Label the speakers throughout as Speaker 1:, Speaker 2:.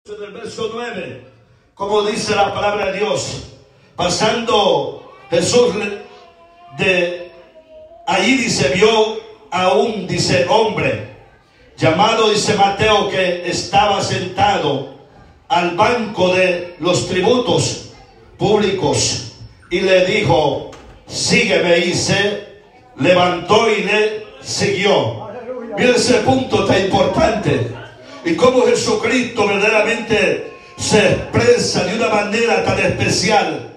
Speaker 1: En el verso 9, como dice la palabra de Dios, pasando Jesús de allí, dice, vio a un, dice, hombre llamado, dice Mateo, que estaba sentado al banco de los tributos públicos y le dijo, sígueme, y se levantó y le siguió. Mira ese punto tan importante. Y cómo Jesucristo verdaderamente se expresa de una manera tan especial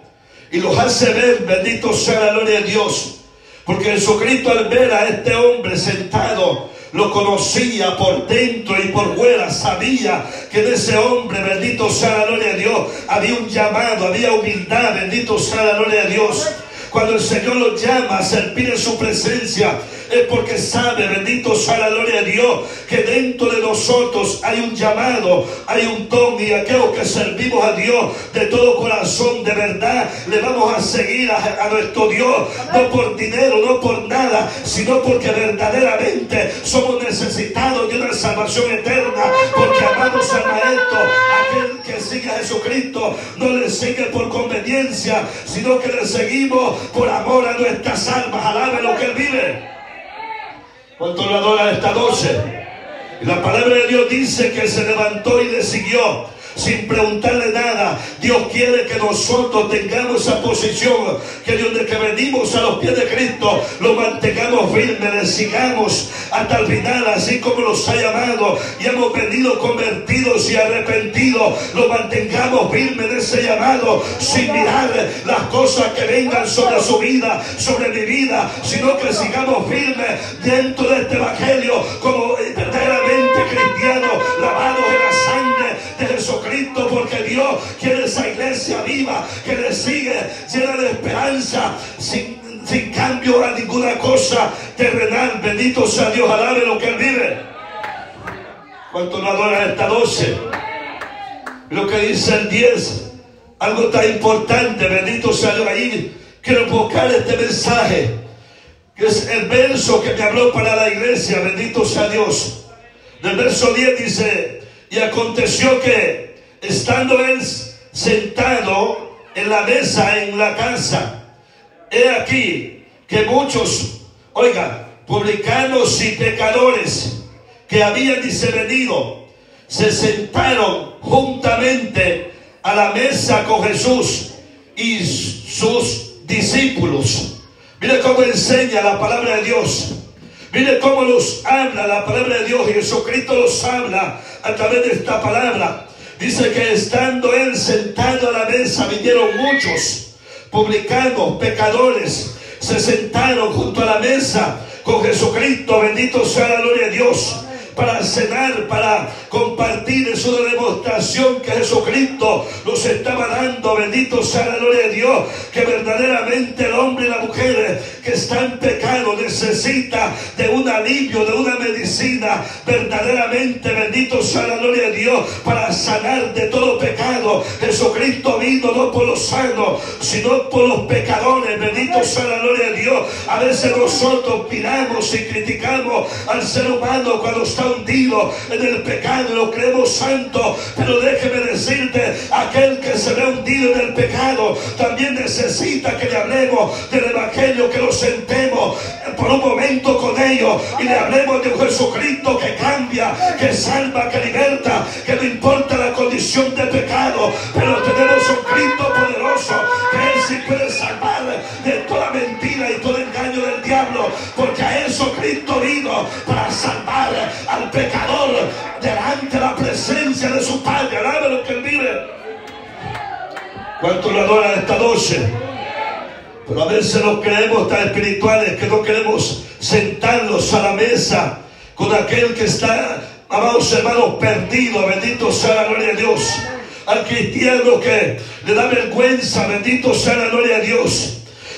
Speaker 1: y los hace ver, bendito sea la gloria de Dios, porque Jesucristo, al ver a este hombre sentado, lo conocía por dentro y por fuera, sabía que de ese hombre, bendito sea la gloria de Dios, había un llamado, había humildad, bendito sea la gloria de Dios. Cuando el Señor lo llama a servir en su presencia, es porque sabe, bendito sea la gloria de Dios, que dentro de nosotros hay un llamado, hay un don, y aquellos que servimos a Dios de todo corazón, de verdad, le vamos a seguir a nuestro Dios, no por dinero, no por nada, sino porque verdaderamente somos necesitados de una salvación eterna, porque amamos al Maestro. Aquel que sigue a Jesucristo no le sigue por conveniencia, sino que le seguimos por amor a nuestras almas. Alabe lo que Él vive. ¿Cuánto lo adoran esta noche? Y la palabra de Dios dice que se levantó y le siguió sin preguntarle nada. Dios quiere que nosotros tengamos esa posición, que desde que venimos a los pies de Cristo lo mantengamos firme, le sigamos hasta el final, así como nos ha llamado y hemos venido convertidos y arrepentidos, lo mantengamos firme en ese llamado, sin mirar las cosas que vengan sobre su vida, sobre mi vida, sino que sigamos firmes dentro de este evangelio como verdaderamente cristianos, lavados en la sangre de Jesucristo, porque Dios quiere esa iglesia viva que le sigue, llena de esperanza, sin cambio a ninguna cosa terrenal. Bendito sea Dios, alabe lo que Él vive. ¿Cuánto lo adoran esta noche? Lo que dice el 10, algo tan importante, bendito sea Dios. Ahí quiero enfocar este mensaje, que es el verso que me habló para la iglesia, bendito sea Dios. Del verso 10 dice, y aconteció que, estando él sentado en la mesa en la casa, he aquí que muchos, oigan, publicanos y pecadores que habían, dice, venido, se sentaron juntamente a la mesa con Jesús y sus discípulos. Mire cómo enseña la palabra de Dios. Mire cómo nos habla la palabra de Dios, y Jesucristo nos habla a través de esta palabra. Dice que estando él sentado a la mesa, vinieron muchos publicanos, pecadores, se sentaron junto a la mesa con Jesucristo, bendito sea la gloria de Dios, para cenar, para compartir. Es una demostración que Jesucristo nos estaba dando, bendito sea la gloria de Dios, que verdaderamente el hombre y la mujer que está en pecado necesita de un alivio, de una medicina, verdaderamente, bendito sea la gloria de Dios, para sanar de todo pecado. Jesucristo vino no por los sanos, sino por los pecadores, bendito sea la gloria de Dios. A veces nosotros miramos y criticamos al ser humano cuando está hundido en el pecado, lo creemos santo, pero déjeme decirte, aquel que se ve hundido en el pecado también necesita que le hablemos del evangelio, que nos sentemos por un momento con ellos y le hablemos de un Jesucristo que cambia, que salva, que liberta, que no importa la condición de pecado, pero tenemos un Cristo poderoso, que Él sí puede salvar de toda mentira y todo engaño del diablo, porque a eso Cristo vino, para salvar al pecador delante de la presencia de su Padre. Alabe lo que Él vive. ¿Cuánto lo adoran esta noche? Pero a veces nos creemos tan espirituales que no queremos sentarnos a la mesa con aquel que está, amados hermanos, perdido. Bendito sea la gloria de Dios. Al cristiano que le da vergüenza, bendito sea la gloria de Dios.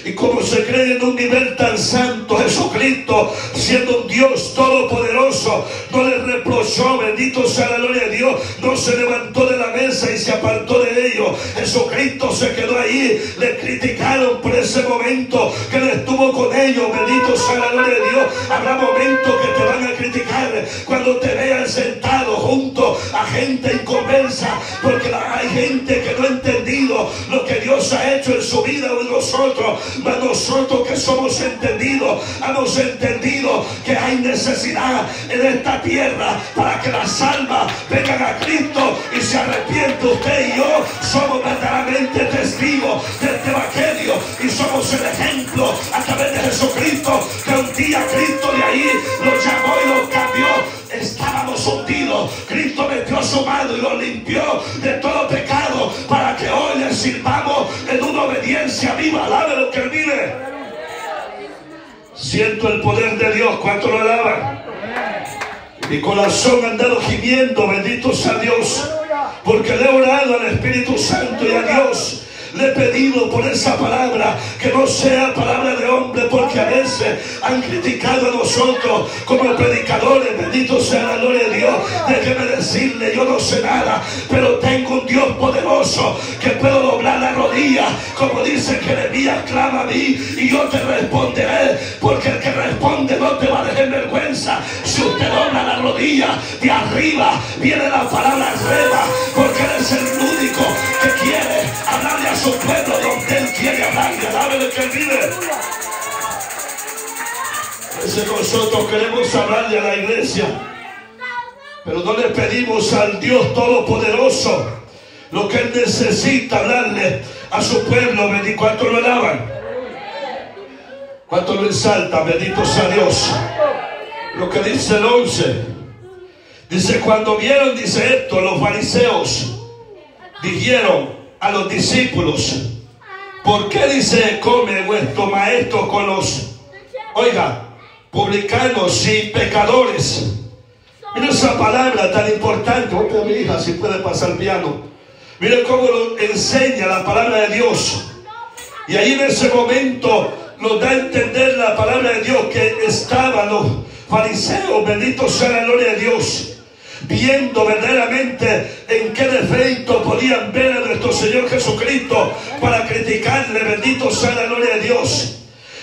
Speaker 1: Y como se cree en un nivel tan santo, Jesucristo, siendo un Dios todopoderoso, no le reprochó, bendito sea la gloria de Dios, no se levantó de la mesa y se apartó de ellos. Jesucristo se quedó ahí. Le criticaron por ese momento que Él estuvo con ellos, bendito sea la gloria de Dios. Habrá momentos que te van a criticar cuando te vean sentado junto a gente gente inconversa, porque hay gente que no ha entendido lo que Dios ha hecho en su vida o en nosotros. Mas nosotros que somos entendidos, hemos entendido que hay necesidad en esta tierra para que las almas vengan a Cristo y se arrepienten. Usted y yo somos verdaderamente testigos de este evangelio y somos el ejemplo a través de Jesucristo, que un día Cristo de ahí los llamó y los cambió. Estábamos hundidos, Cristo metió su mano y los limpió de todo pecado para que hoy le sirvamos en una obediencia viva. Alabe lo que vive. Siento el poder de Dios. ¿Cuánto lo alaban? Mi corazón ha andado gimiendo, bendito sea Dios, porque le he orado al Espíritu Santo y a Dios. Le he pedido por esa palabra que no sea palabra de hombre, porque a veces han criticado a nosotros como predicadores. Bendito sea la gloria de Dios. Déjeme decirle, yo no sé nada, pero tengo un Dios poderoso que puedo doblar la rodilla, como dice Jeremías: clama a mí y yo te responderé, porque el que responde no te va a dejar vergüenza. Si usted dobla la rodilla, de arriba viene la palabra rema, porque Él es el único que quiere hablarle a su pueblo donde Él quiere hablarle. Alabe lo que Él vive. Nosotros queremos hablarle a la iglesia, pero no le pedimos al Dios Todopoderoso lo que Él necesita hablarle a su pueblo. Bendito. ¿Cuánto lo alaban? ¿Cuánto lo exaltan? Bendito sea Dios. Lo que dice el 11, dice: cuando vieron, dice esto, los fariseos dijeron a los discípulos: ¿por qué, dice, come vuestro maestro con los, oiga, publicanos y pecadores? Mira esa palabra tan importante. Oiga, mi hija, si puede pasar piano. Mira cómo lo enseña la palabra de Dios. Y ahí en ese momento nos da a entender la palabra de Dios que estaban los fariseos, bendito sea la gloria de Dios, viendo verdaderamente en qué defecto podían ver a nuestro Señor Jesucristo para criticarle. Bendito sea la gloria de Dios.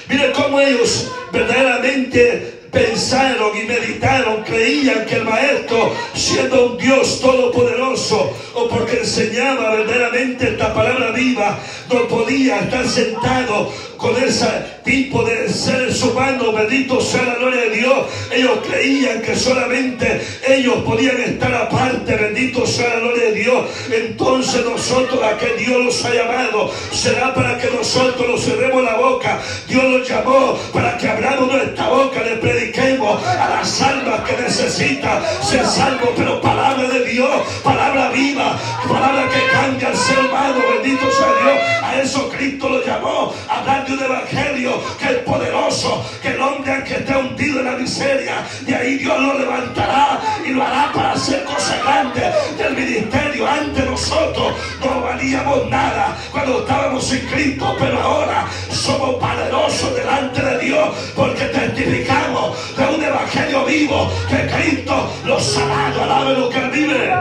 Speaker 1: Miren cómo ellos verdaderamente pensaron y meditaron, creían que el maestro, siendo un Dios todopoderoso, o porque enseñaba verdaderamente esta palabra viva, no podía estar sentado con ese tipo de seres humanos. Bendito sea la gloria de Dios. Ellos creían que solamente ellos podían estar aparte. Bendito sea la gloria de Dios. Entonces nosotros, a que Dios los ha llamado, será para que nosotros nos cerremos la boca. Dios los llamó para que abramos nuestra boca, le prediquemos a las almas que necesitan ser salvos, pero palabra de Dios, palabra viva, palabra que cambia al ser humano. Bendito sea Dios. A eso Cristo lo llamó, a hablar de un evangelio que es poderoso, que el hombre, aunque esté hundido en la miseria, de ahí Dios lo levantará y lo hará para hacer cosas grandes del ministerio. Antes nosotros no valíamos nada cuando estábamos sin Cristo, pero ahora somos valerosos delante de Dios, porque testificamos de un evangelio vivo, que Cristo los ha dado. Alabe lo que Él vive.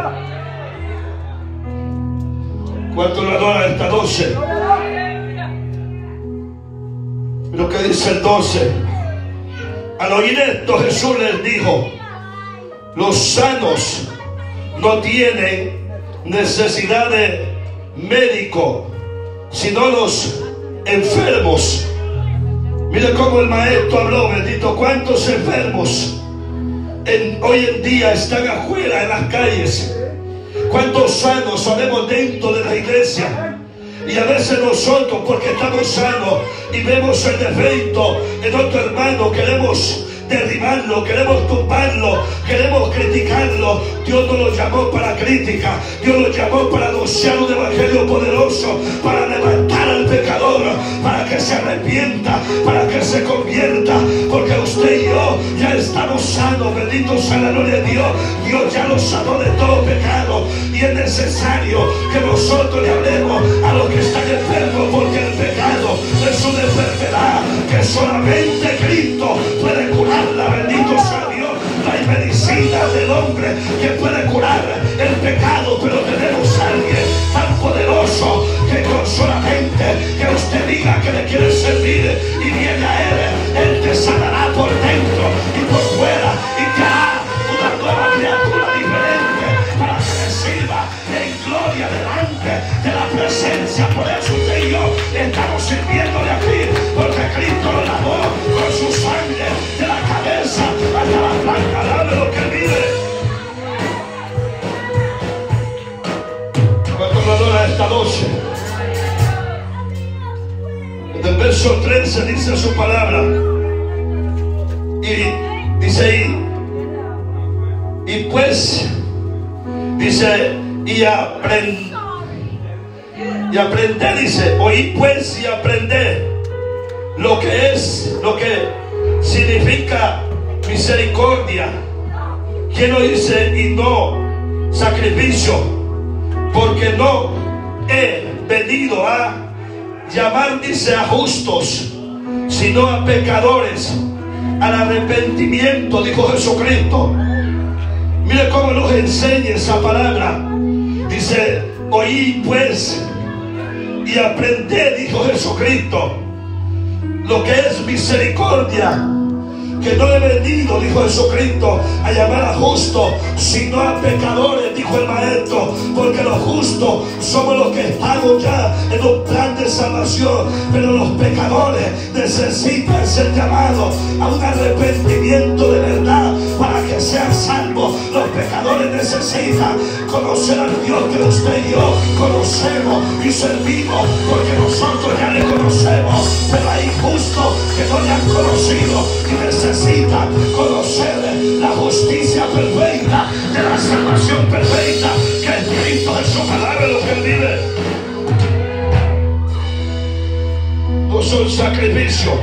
Speaker 1: ¿Cuánto lo adora esta noche? Lo que dice el 12: al oír esto, Jesús les dijo: los sanos no tienen necesidad de médico, sino los enfermos. Mire cómo el maestro habló, bendito. ¿Cuántos enfermos hoy en día están afuera en las calles? ¿Cuántos sanos sabemos dentro de la iglesia? Y a veces nosotros, porque estamos sanos y vemos el defecto en otro hermano, queremos derribarlo, queremos tumbarlo, queremos criticarlo. Dios no lo llamó para crítica. Dios lo llamó para anunciar un evangelio poderoso, para levantar al pecador, para que se arrepienta, para que se convierta, porque usted y yo ya estamos sanos. Bendito sea la gloria de Dios. Dios ya nos sanó de todo pecado, y es necesario que nosotros le hablemos a los que están enfermos, porque el pecado es una enfermedad que solamente Cristo puede curarla. Bendito sea Dios. No hay medicina del hombre que puede curar el pecado, pero tenemos a alguien tan poderoso que con solamente que usted diga que le quiere servir y viene a Él te sanará por dentro y por fuera, y te hará una nueva criatura diferente, para que delante de la presencia. Por eso usted y yo estamos sirviéndole aquí, porque Cristo lo lavó con su sangre de la cabeza hasta la planta. Alabe lo que vive. Cuando lo adora esta noche, en el verso 13 dice su palabra, y dice y pues dice y aprender, dice, oí pues y aprender lo que significa misericordia. ¿Quién lo dice? Y no sacrificio, porque no he venido a llamar, dice, a justos, sino a pecadores al arrepentimiento, dijo Jesucristo. Mire cómo nos enseña esa palabra. Dice, oí pues y aprended, dijo Jesucristo, lo que es misericordia, que no he venido, dijo Jesucristo, a llamar a justos, sino a pecadores, dijo el Maestro, porque los justos somos los que estamos ya en un plan de salvación, pero los pecadores necesitan ser llamados a un arrepentimiento de verdad para que sean salvos. Los pecadores necesitan conocer al Dios que usted y yo conocemos y servimos, porque nosotros ya le conocemos, pero hay justos que no le han conocido y necesitan conocer la justicia perfecta, de la salvación perfecta, que es Cristo Jesús. Palabra lo que Él vive. No son sacrificios.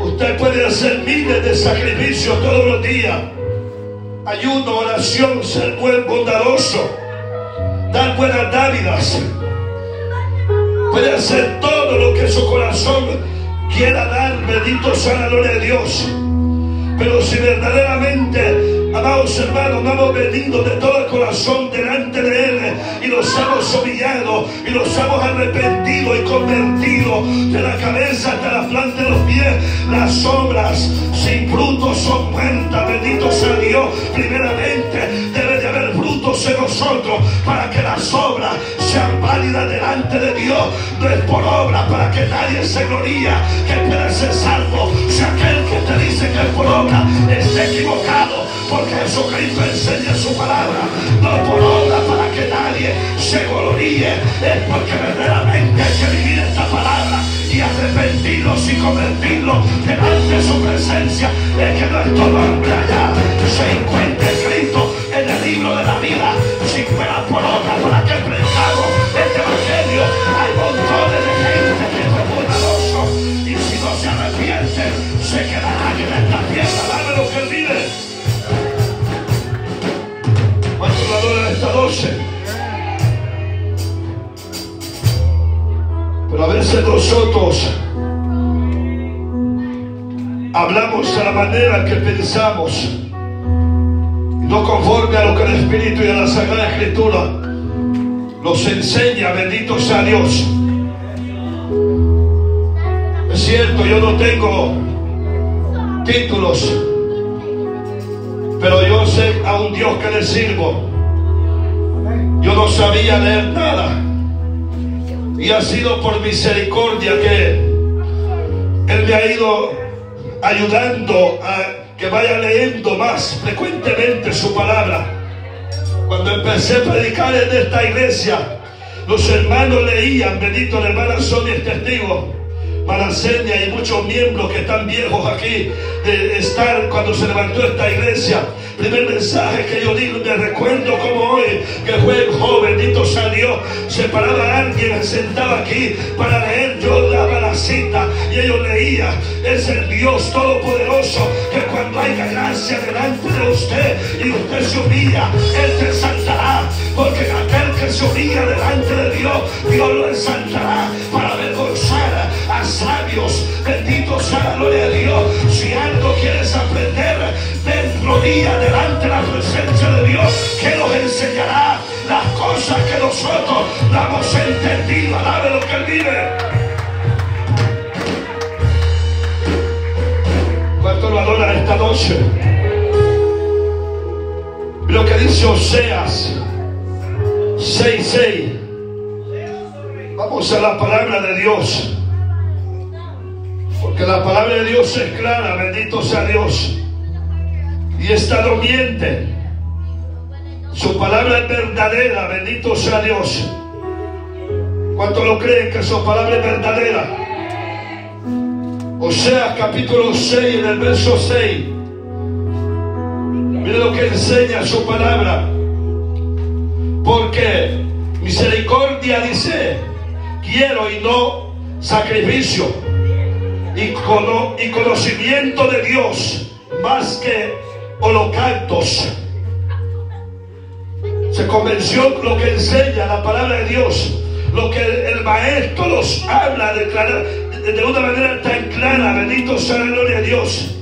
Speaker 1: Usted puede hacer miles de sacrificios todos los días: ayuno, oración, ser buen, bondadoso, dar buenas dávidas. Puede hacer todo lo que su corazón quiera dar. Bendito sea la gloria de Dios. Pero si verdaderamente, amados hermanos, no hemos venido de todo el corazón delante de Él y nos hemos humillado y nos hemos arrepentido y convertido de la cabeza hasta la planta de los pies, las obras sin frutos son muertas. Bendito sea Dios. Primeramente debe de haber frutos en nosotros para que las obras sean válidas delante de Dios. No es por obra para que nadie se gloría que pueda ser salvo. Si aquel que te dice que es por obra está equivocado, porque Jesucristo enseña su palabra. No por obra para que nadie se gloríe, es porque verdaderamente hay que vivir esta palabra y arrepentirnos y convertirnos delante de su presencia. Es que nuestro nombre allá se encuentre escrito en el libro de la vida. Si fuera por obra para que predicamos este evangelio, hay montones de gente que es bondadoso, y si no se arrepiente se quedará en esta tierra. Dame lo que Él vive. ¿Cuánto lo adora esta noche? Pero a veces nosotros hablamos de la manera que pensamos, no conforme a lo que el Espíritu y a la Sagrada Escritura nos enseña. Bendito sea Dios. Es cierto, yo no tengo títulos, pero yo sé a un Dios que le sirvo. Yo no sabía leer nada, y ha sido por misericordia que Él me ha ido ayudando a que vaya leyendo más frecuentemente su palabra. Cuando empecé a predicar en esta iglesia, los hermanos leían. Bendito, la hermana Sonia es testigo, Maracenia y muchos miembros que están viejos aquí de estar cuando se levantó esta iglesia. Primer mensaje que yo digo, me recuerdo como hoy, que fue el joven, bendito sea Dios, se paraba alguien, se sentaba aquí para leer, yo daba la cita y ellos leían. Es el Dios Todopoderoso que cuando haya gracia delante de usted y usted se humilla, Él te exaltará, porque aquel que se humilla delante de Dios, Dios lo exaltará para avergonzar a sabios. Bendito sea la gloria de Dios. Si algo quieres aprender, ven, rodilla delante de la presencia de Dios, que nos enseñará las cosas que nosotros no hemos entendido. Alabe lo que Él vive. ¿Cuánto lo adora esta noche? Lo que dice Oseas 6:6. Vamos a la palabra de Dios, porque la palabra de Dios es clara, bendito sea Dios, y esta no miente. Su palabra es verdadera, bendito sea Dios. ¿Cuántos lo creen que su palabra es verdadera? Oseas capítulo 6, en el verso 6. Mire lo que enseña su palabra. Porque misericordia, dice, quiero y no sacrificio, y conocimiento de Dios más que holocaustos. Se convenció lo que enseña la palabra de Dios, lo que el maestro los habla de una manera tan clara. Bendito sea la gloria de Dios.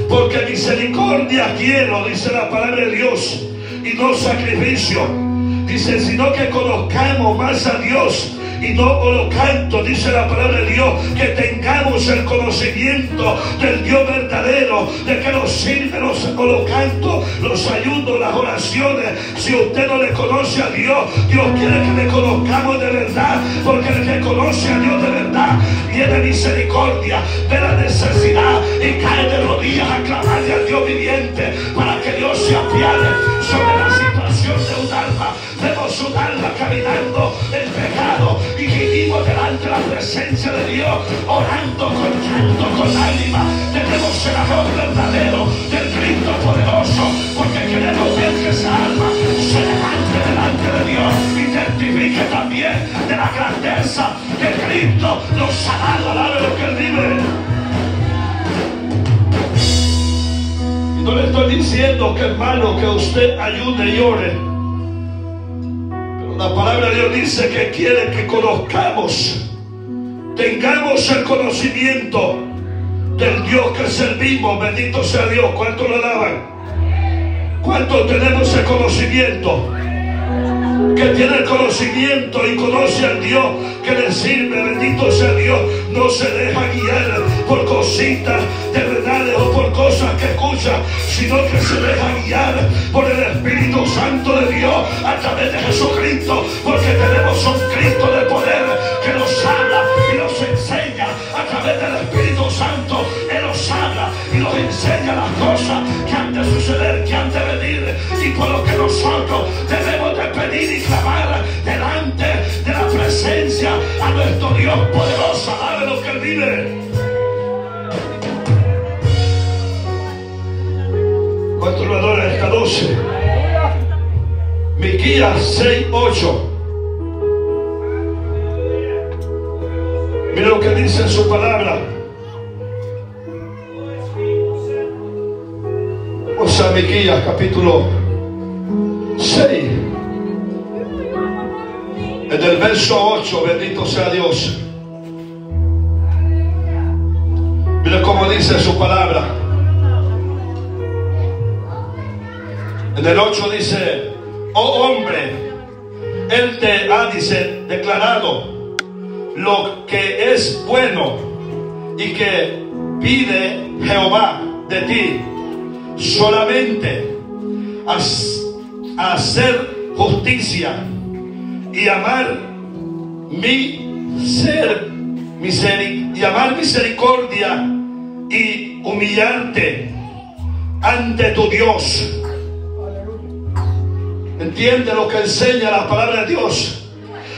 Speaker 1: Porque misericordia quiero, dice la palabra de Dios, y no sacrificio. Dice, sino que conozcamos más a Dios y no holocausto, dice la palabra de Dios, que tengamos el conocimiento del Dios verdadero, de que nos sirven los holocaustos, los ayunos, las oraciones. Si usted no le conoce a Dios, Dios quiere que le conozcamos de verdad, porque el que conoce a Dios de verdad tiene misericordia, ve la necesidad y cae de rodillas a clamarle al Dios viviente para que Dios se apiade sobre la situación de un alma. Vemos un alma caminando en pecado y vivimos delante de la presencia de Dios, orando con canto, con lágrimas. Tenemos el amor verdadero del Cristo poderoso, porque queremos ver que esa alma se levante delante de Dios y testifique también de la grandeza que Cristo nos ha dado a la hora de lo que Él vive. Y no le estoy diciendo que, hermano, que usted ayude y ore. La palabra de Dios dice que quiere que conozcamos, tengamos el conocimiento del Dios que servimos. Bendito sea Dios. ¿Cuántos lo alaban? ¿Cuántos tenemos el conocimiento? Que tiene el conocimiento y conoce al Dios que le sirve. Bendito sea Dios. No se deja guiar por cositas terrenales o por cosas que escucha, sino que se deja guiar por el Espíritu Santo de Dios a través de Jesucristo, porque tenemos un Cristo de poder que nos habla y nos enseña a través del Espíritu Santo. Él nos habla y nos enseña las cosas que han de suceder, que han de venir, y por lo que nosotros debemos de pedir y clamar delante de la presencia a nuestro Dios poderoso. Alabe lo que Él vive. ¿Cuánto lo adora esta 12? Miquías 6:8. Mira lo que dice en su palabra. Vamos a Miquías capítulo 6. En el verso 8, bendito sea Dios. Mira cómo dice su palabra. En el 8 dice: oh hombre, Él te ha, dice, declarado lo que es bueno y que pide Jehová de ti, solamente hacer justicia y amar misericordia y humillarte ante tu Dios. ¿Entiende lo que enseña la palabra de Dios?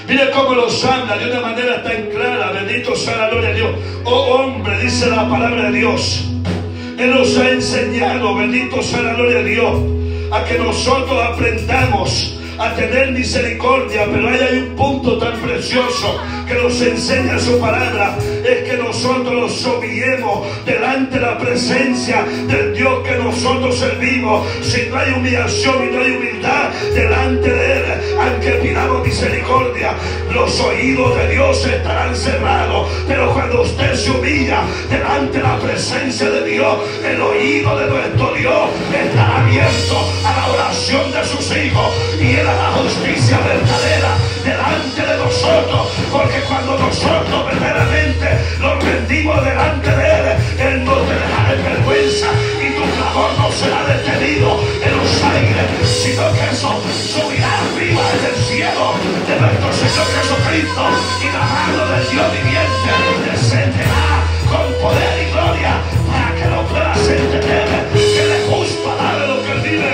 Speaker 1: Mire cómo los habla de una manera tan clara. Bendito sea la gloria de Dios. Oh hombre, dice la palabra de Dios, Él nos ha enseñado, bendito sea la gloria de Dios, a que nosotros aprendamos a tener misericordia. Pero hay un punto tan precioso que nos enseña su palabra, es que nosotros nos humillemos delante de la presencia del Dios que nosotros servimos. Si no hay humillación y no hay humildad delante de Él, aunque pidamos misericordia, los oídos de Dios estarán cerrados. Pero cuando usted se humilla delante de la presencia de Dios, el oído de nuestro Dios estará abierto a la oración de sus hijos, y Él hará justicia verdadera delante de nosotros. Porque cuando nosotros verdaderamente nos rendimos delante de Él, Él no te dejará en vergüenza, y tu clamor no será detenido en los aires, sino que eso subirá arriba en el cielo nuestro Jesucristo y la mano del Dios viviente descenderá con poder y gloria para que lo puedas entender, que Él es justo a darle lo que Él vive.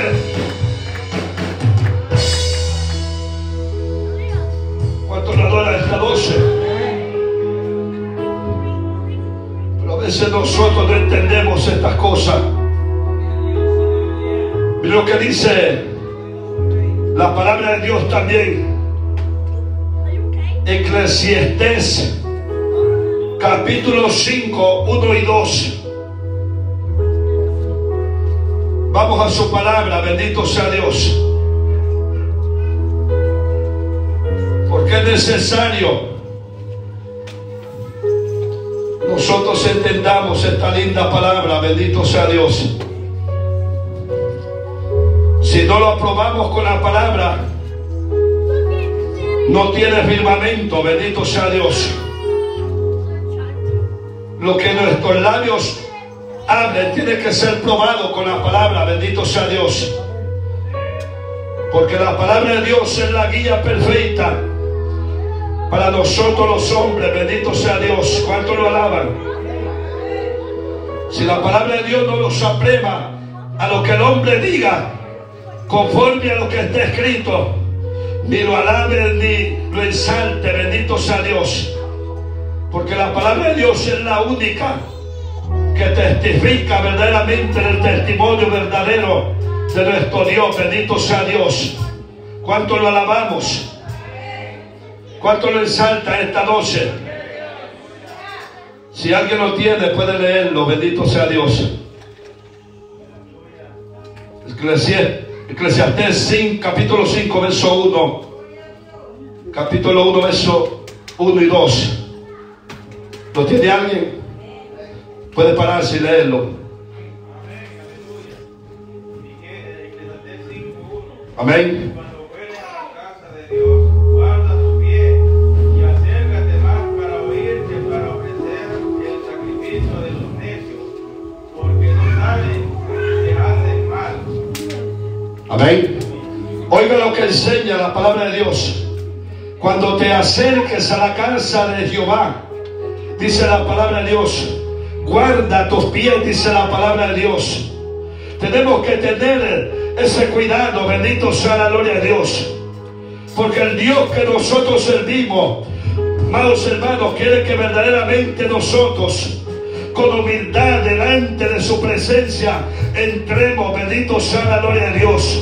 Speaker 1: ¿Cuánto le adora esta noche? Pero a veces nosotros no entendemos estas cosas. Mira lo que dice la palabra de Dios también. Eclesiastés capítulo 5, 1 y 2. Vamos a su palabra, bendito sea Dios. Porque es necesario nosotros entendamos esta linda palabra, bendito sea Dios. Si no lo aprobamos con la palabra, no tiene firmamento, bendito sea Dios. Lo que nuestros labios hablen tiene que ser probado con la palabra, bendito sea Dios. Porque la palabra de Dios es la guía perfecta para nosotros los hombres, bendito sea Dios. ¿Cuánto lo alaban? Si la palabra de Dios no nos aprueba a lo que el hombre diga, conforme a lo que está escrito, ni lo alabe ni lo exalte, bendito sea Dios. Porque la palabra de Dios es la única que testifica verdaderamente el testimonio verdadero de nuestro Dios, bendito sea Dios. ¿Cuánto lo alabamos? ¿Cuánto lo exalta esta noche? Si alguien lo tiene, puede leerlo, bendito sea Dios. Eclesiastés 5, capítulo 5, verso 1. Capítulo 1, verso 1 y 2. ¿Lo tiene alguien? Puede pararse y leerlo. Amén.
Speaker 2: Cuando fueres a la casa de Dios, guarda tu pie y acércate más para oír que para ofrecer el sacrificio de los necios, porque no saben que hacen mal.
Speaker 1: Amén. Oiga lo que enseña la palabra de Dios. Cuando te acerques a la casa de Jehová, dice la palabra de Dios, guarda tus pies, dice la palabra de Dios. Tenemos que tener ese cuidado, bendito sea la gloria de Dios. Porque el Dios que nosotros servimos, amados hermanos, quiere que verdaderamente nosotros, con humildad delante de su presencia, entremos, bendito sea la gloria de Dios.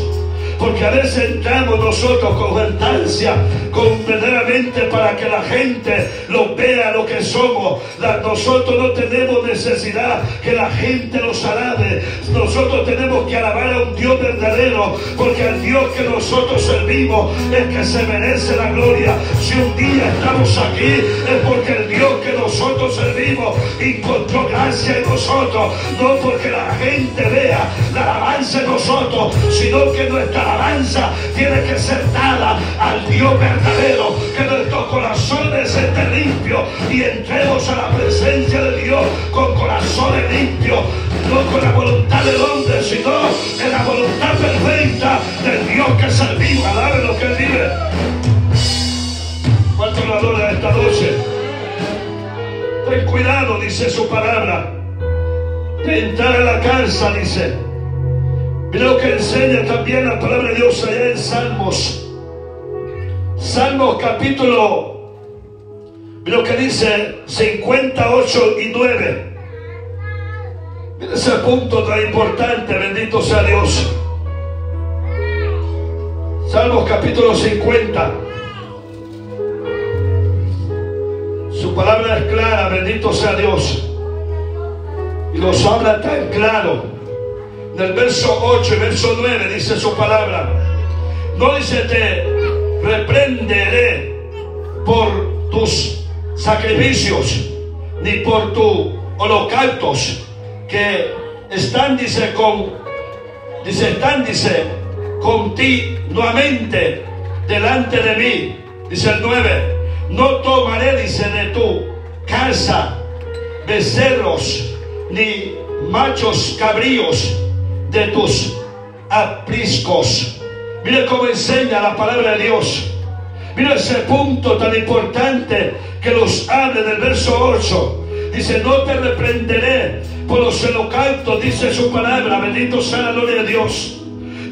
Speaker 1: Porque a veces entramos nosotros con jactancia, con verdaderamente para que la gente lo vea lo que somos. Nosotros no tenemos necesidad que la gente nos alabe. Nosotros tenemos que alabar a un Dios verdadero, porque el Dios que nosotros servimos es que se merece la gloria. Si un día estamos aquí es porque el Dios que nosotros servimos encontró gracia en nosotros, no porque la gente vea la alabanza en nosotros, sino que nuestra alabanza tiene que ser dada al Dios verdadero. Que nuestros corazones estén limpios y entremos a la presencia de Dios con corazones limpios, no con la voluntad del hombre, sino en la voluntad perfecta del Dios que servimos. Alabe lo que Él vive. ¿Cuánto lo adora esta noche? Ten cuidado, dice su palabra, de entrar a la casa, dice. Mira lo que enseña también la palabra de Dios allá en Salmos. Salmos capítulo, mira lo que dice 58 y 9. Mira ese punto tan importante, bendito sea Dios. Salmos capítulo 50. Su palabra es clara, bendito sea Dios. Y nos habla tan claro. Del verso 8 y verso 9 dice su palabra. No dice te reprenderé por tus sacrificios, ni por tus holocaustos, que están, dice, continuamente delante de mí. Dice el 9, no tomaré, dice, de tu casa becerros, ni machos cabríos de tus apriscos. Mire cómo enseña la palabra de Dios. Mira ese punto tan importante que nos habla en el verso 8. Dice, no te reprenderé por los holocaustos, dice su palabra. Bendito sea la gloria de Dios.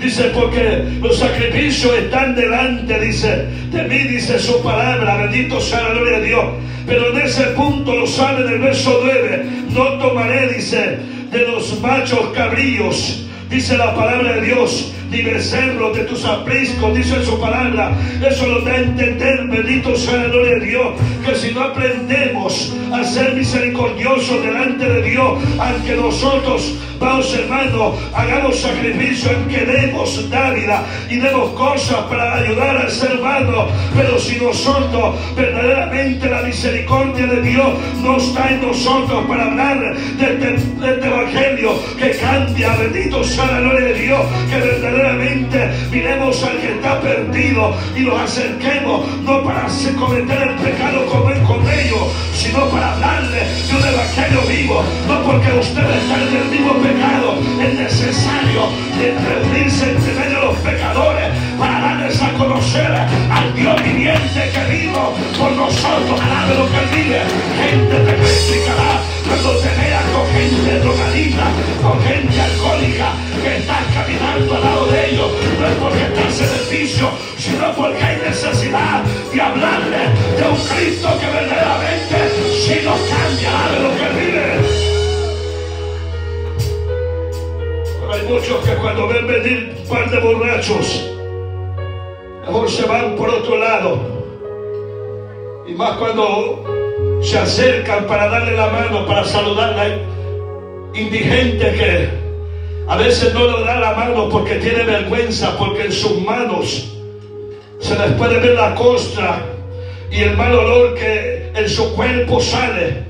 Speaker 1: Dice, porque los sacrificios están delante, dice, de mí, dice su palabra. Bendito sea la gloria de Dios. Pero en ese punto lo sale en el verso 9. No tomaré, dice, de los machos cabríos, dice la palabra de Dios, ni becerros de tus apriscos, dice su palabra. Eso nos da a entender, bendito sea la gloria de Dios, que si no aprendemos a ser misericordiosos delante de Dios, aunque nosotros, vamos hermanos, hagamos sacrificio en que demos dávila y demos cosas para ayudar al ser humano, pero si nosotros verdaderamente la misericordia de Dios no está en nosotros para hablar de este evangelio que cambia, bendito sea la gloria de Dios, que verdaderamente miremos al que está perdido y los acerquemos, no para cometer el pecado con ellos, sino para hablarle de un evangelio vivo. No porque ustedes están en el mismo pecado, es necesario reunirse entre medio de los pecadores para darles a conocer al Dios viviente que vino por nosotros. Alabe lo que Él vive. Gente te explicará cuando te veas con gente drogadicta, con gente alcohólica, que estás caminando al lado de ellos. No es porque estás en el vicio, sino porque hay necesidad de hablarle de un Cristo que verdaderamente si nos cambia. Alabe lo que Él vive. Hay muchos que cuando ven venir un par de borrachos, mejor se van por otro lado. Y más cuando se acercan para darle la mano, para saludarla. Hay indigente que a veces no le da la mano porque tiene vergüenza, porque en sus manos se les puede ver la costra y el mal olor que en su cuerpo sale.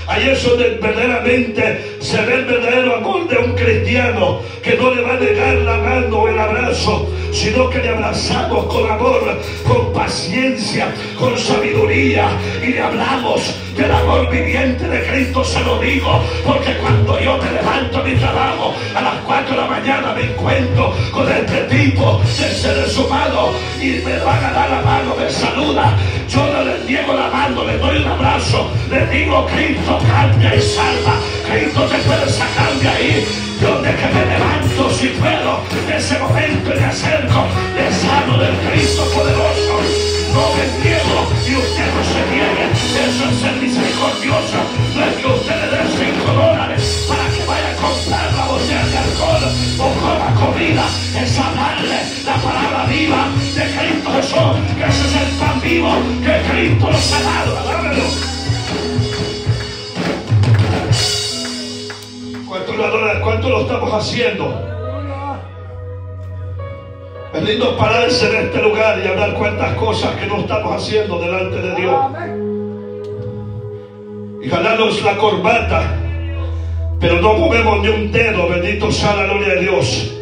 Speaker 1: Ahí es donde verdaderamente se ve el verdadero amor de un cristiano, que no le va a negar la mano o el abrazo, sino que le abrazamos con amor, con paciencia, con sabiduría, y le hablamos del amor viviente de Cristo. Se lo digo porque cuando yo me levanto a mi trabajo a las 4 de la mañana me encuentro con este tipo de seres humanos y me van a dar la mano, me saluda, yo no les niego la mano, les doy un abrazo, les digo: Cristo cambia y salva, Cristo te puede sacar de ahí. Donde que me levanto, si puedo, en ese momento me acerco, les hablo del Cristo poderoso. No me niego y usted no se niegue. Eso es ser misericordioso. No es que usted le dé $5 para que vaya a comprar la botella de alcohol o coma comida. Es hablarle la palabra viva de Cristo Jesús, que ese es el pan vivo que Cristo nos ha dado. Alábelo. ¿Cuánto lo estamos haciendo? Es lindo pararse en este lugar y hablar cuántas cosas que no estamos haciendo delante de Dios. Y jalarnos la corbata, pero no movemos ni un dedo. Bendito sea la gloria de Dios.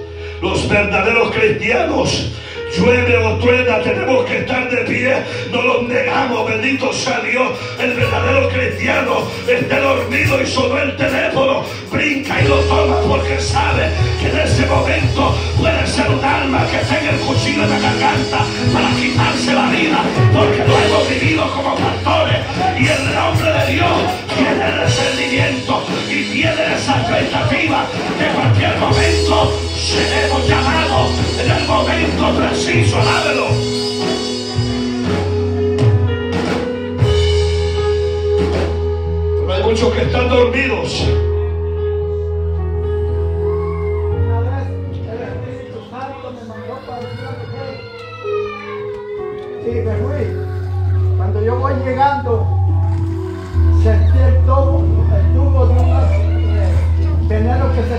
Speaker 1: Los verdaderos cristianos, llueve o truena, tenemos que estar de pie, no los negamos. Bendito sea Dios. El verdadero cristiano está dormido y sonó el teléfono, brinca y lo toma porque sabe que en ese momento puede ser un alma que tenga el cuchillo en la garganta para quitarse la vida, porque lo hemos vivido como pastores y el nombre de Dios tiene el discernimiento y tiene esa expectativa que en cualquier momento seremos llamados en el momento preciso. Alábelo. Pero hay muchos que están dormidos.
Speaker 3: Una vez el Espíritu Santo me mandó para el y me fui. Cuando yo voy llegando, sentí el tubo de un veneno que se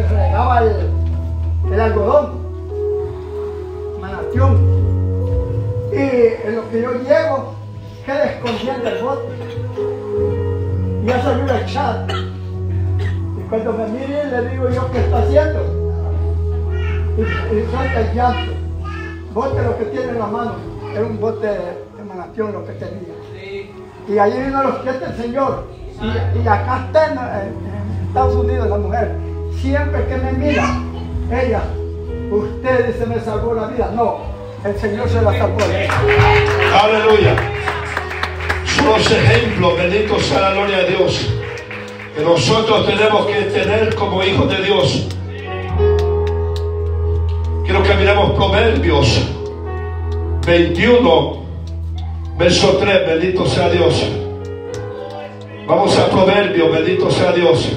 Speaker 3: regaba el algodón, Manatión. Y en lo que yo llego, quedé escondiendo el bote. Y ya salió a echar. Y cuando me mire, le digo yo: ¿qué está haciendo? Y salta el llanto. Bote lo que tiene en la mano. Era un bote de Manatión lo que tenía. Y allí vino los pies del Señor. Y acá está en Estados Unidos la mujer. Siempre que me mira, ella: usted dice, me salvó la vida. No, El Señor se la sacó.
Speaker 1: Aleluya. Son los ejemplos, bendito sea la gloria de Dios, que nosotros tenemos que tener como hijos de Dios. Quiero que miremos Proverbios 21, verso 3, bendito sea Dios. Vamos a Proverbios, bendito sea Dios.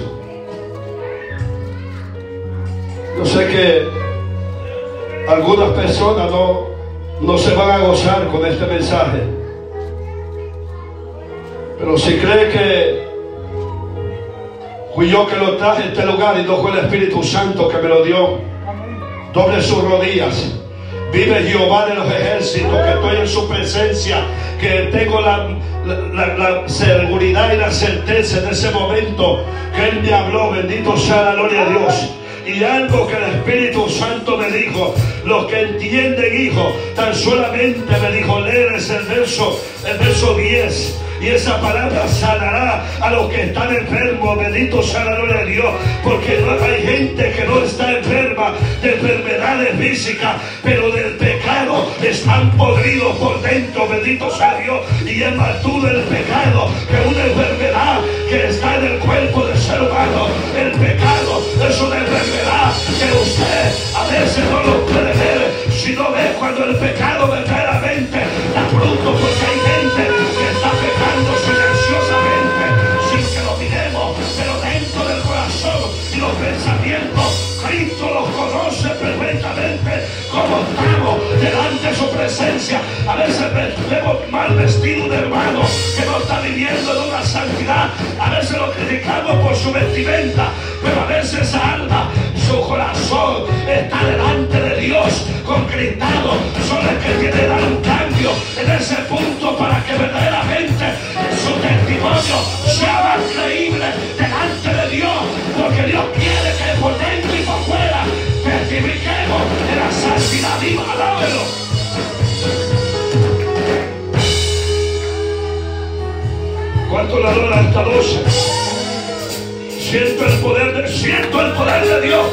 Speaker 1: Yo sé que algunas personas no se van a gozar con este mensaje, pero si cree que fui yo que lo traje a este lugar y no fue el Espíritu Santo que me lo dio, doble sus rodillas. Vive Jehová de los ejércitos, que estoy en su presencia, que tengo la seguridad y la certeza en ese momento que Él me habló. Bendito sea la gloria de Dios. Y algo que el Espíritu Santo me dijo: los que entienden, hijo, tan solamente me dijo, lees el verso 10. Y esa palabra sanará a los que están enfermos. Bendito sea la gloria de Dios. Porque hay gente que no está enferma de enfermedades físicas, pero del pecado están podridos por dentro. Bendito sea Dios. Y es más duro el pecado que una enfermedad que está en el cuerpo del ser humano. El pecado es una enfermedad que usted a veces no lo puede ver, si no ve cuando el pecado verdaderamente da fruto, porque hay gente que está pecando silenciosamente sin que lo miremos, pero dentro del corazón y los pensamientos Cristo los conoce perfectamente. Como estamos delante de su presencia, a veces vemos mal vestido un hermano que no está viviendo en una santidad, a veces lo criticamos por su vestimenta, pero a veces esa alma, su corazón está delante de Dios concristado. Son los que tienen que dar un cambio en ese punto para que verdaderamente su testimonio sea más creíble delante de Dios, porque Dios quiere que por dentro y por fuera testifiquemos de la santidad viva. Alábelo. ¿Cuánto le adora esta 12? Siento el poder de Dios,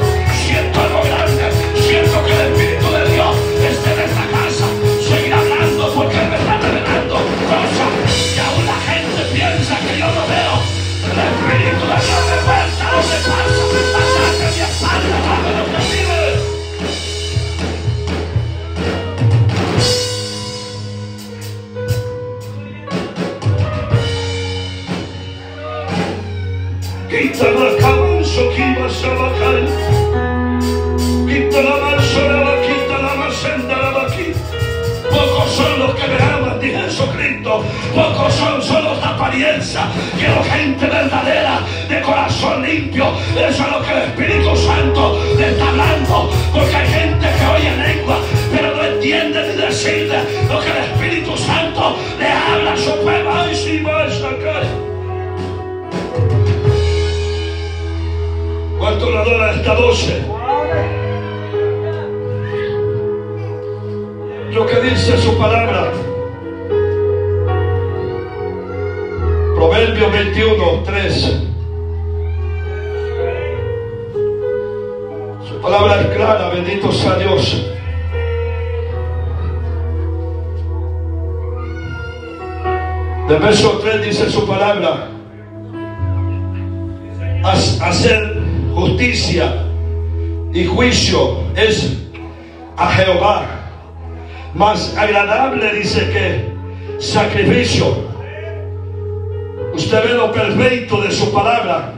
Speaker 1: siento algo grande, siento que el Espíritu de Dios esté en esta casa. Seguir hablando porque me está revelando cosas que aún la gente piensa que yo no veo. El Espíritu de Dios me vuelta donde pasa, atrás de mi espalda, bajo lo que vive. Quita la camanso, quita sabacal. Quita la manzana, quita la macenda, la vaquita. Pocos son los que me aman, dice Jesucristo. Pocos son solo de apariencia. Quiero gente verdadera, de corazón limpio. Eso es lo que el Espíritu Santo le está hablando. Porque hay gente que oye lengua, pero no entiende ni decirle lo que el Espíritu Santo le habla a su pueblo. Ay, sí, va a sacar. ¿Cuánto le adora esta 12? Lo que dice su palabra. Proverbios 21, 3. Su palabra es clara, bendito sea Dios. Del verso 3 dice su palabra: hacer justicia y juicio es a Jehová, más agradable, dice, que sacrificio. Usted ve lo perfecto de su palabra.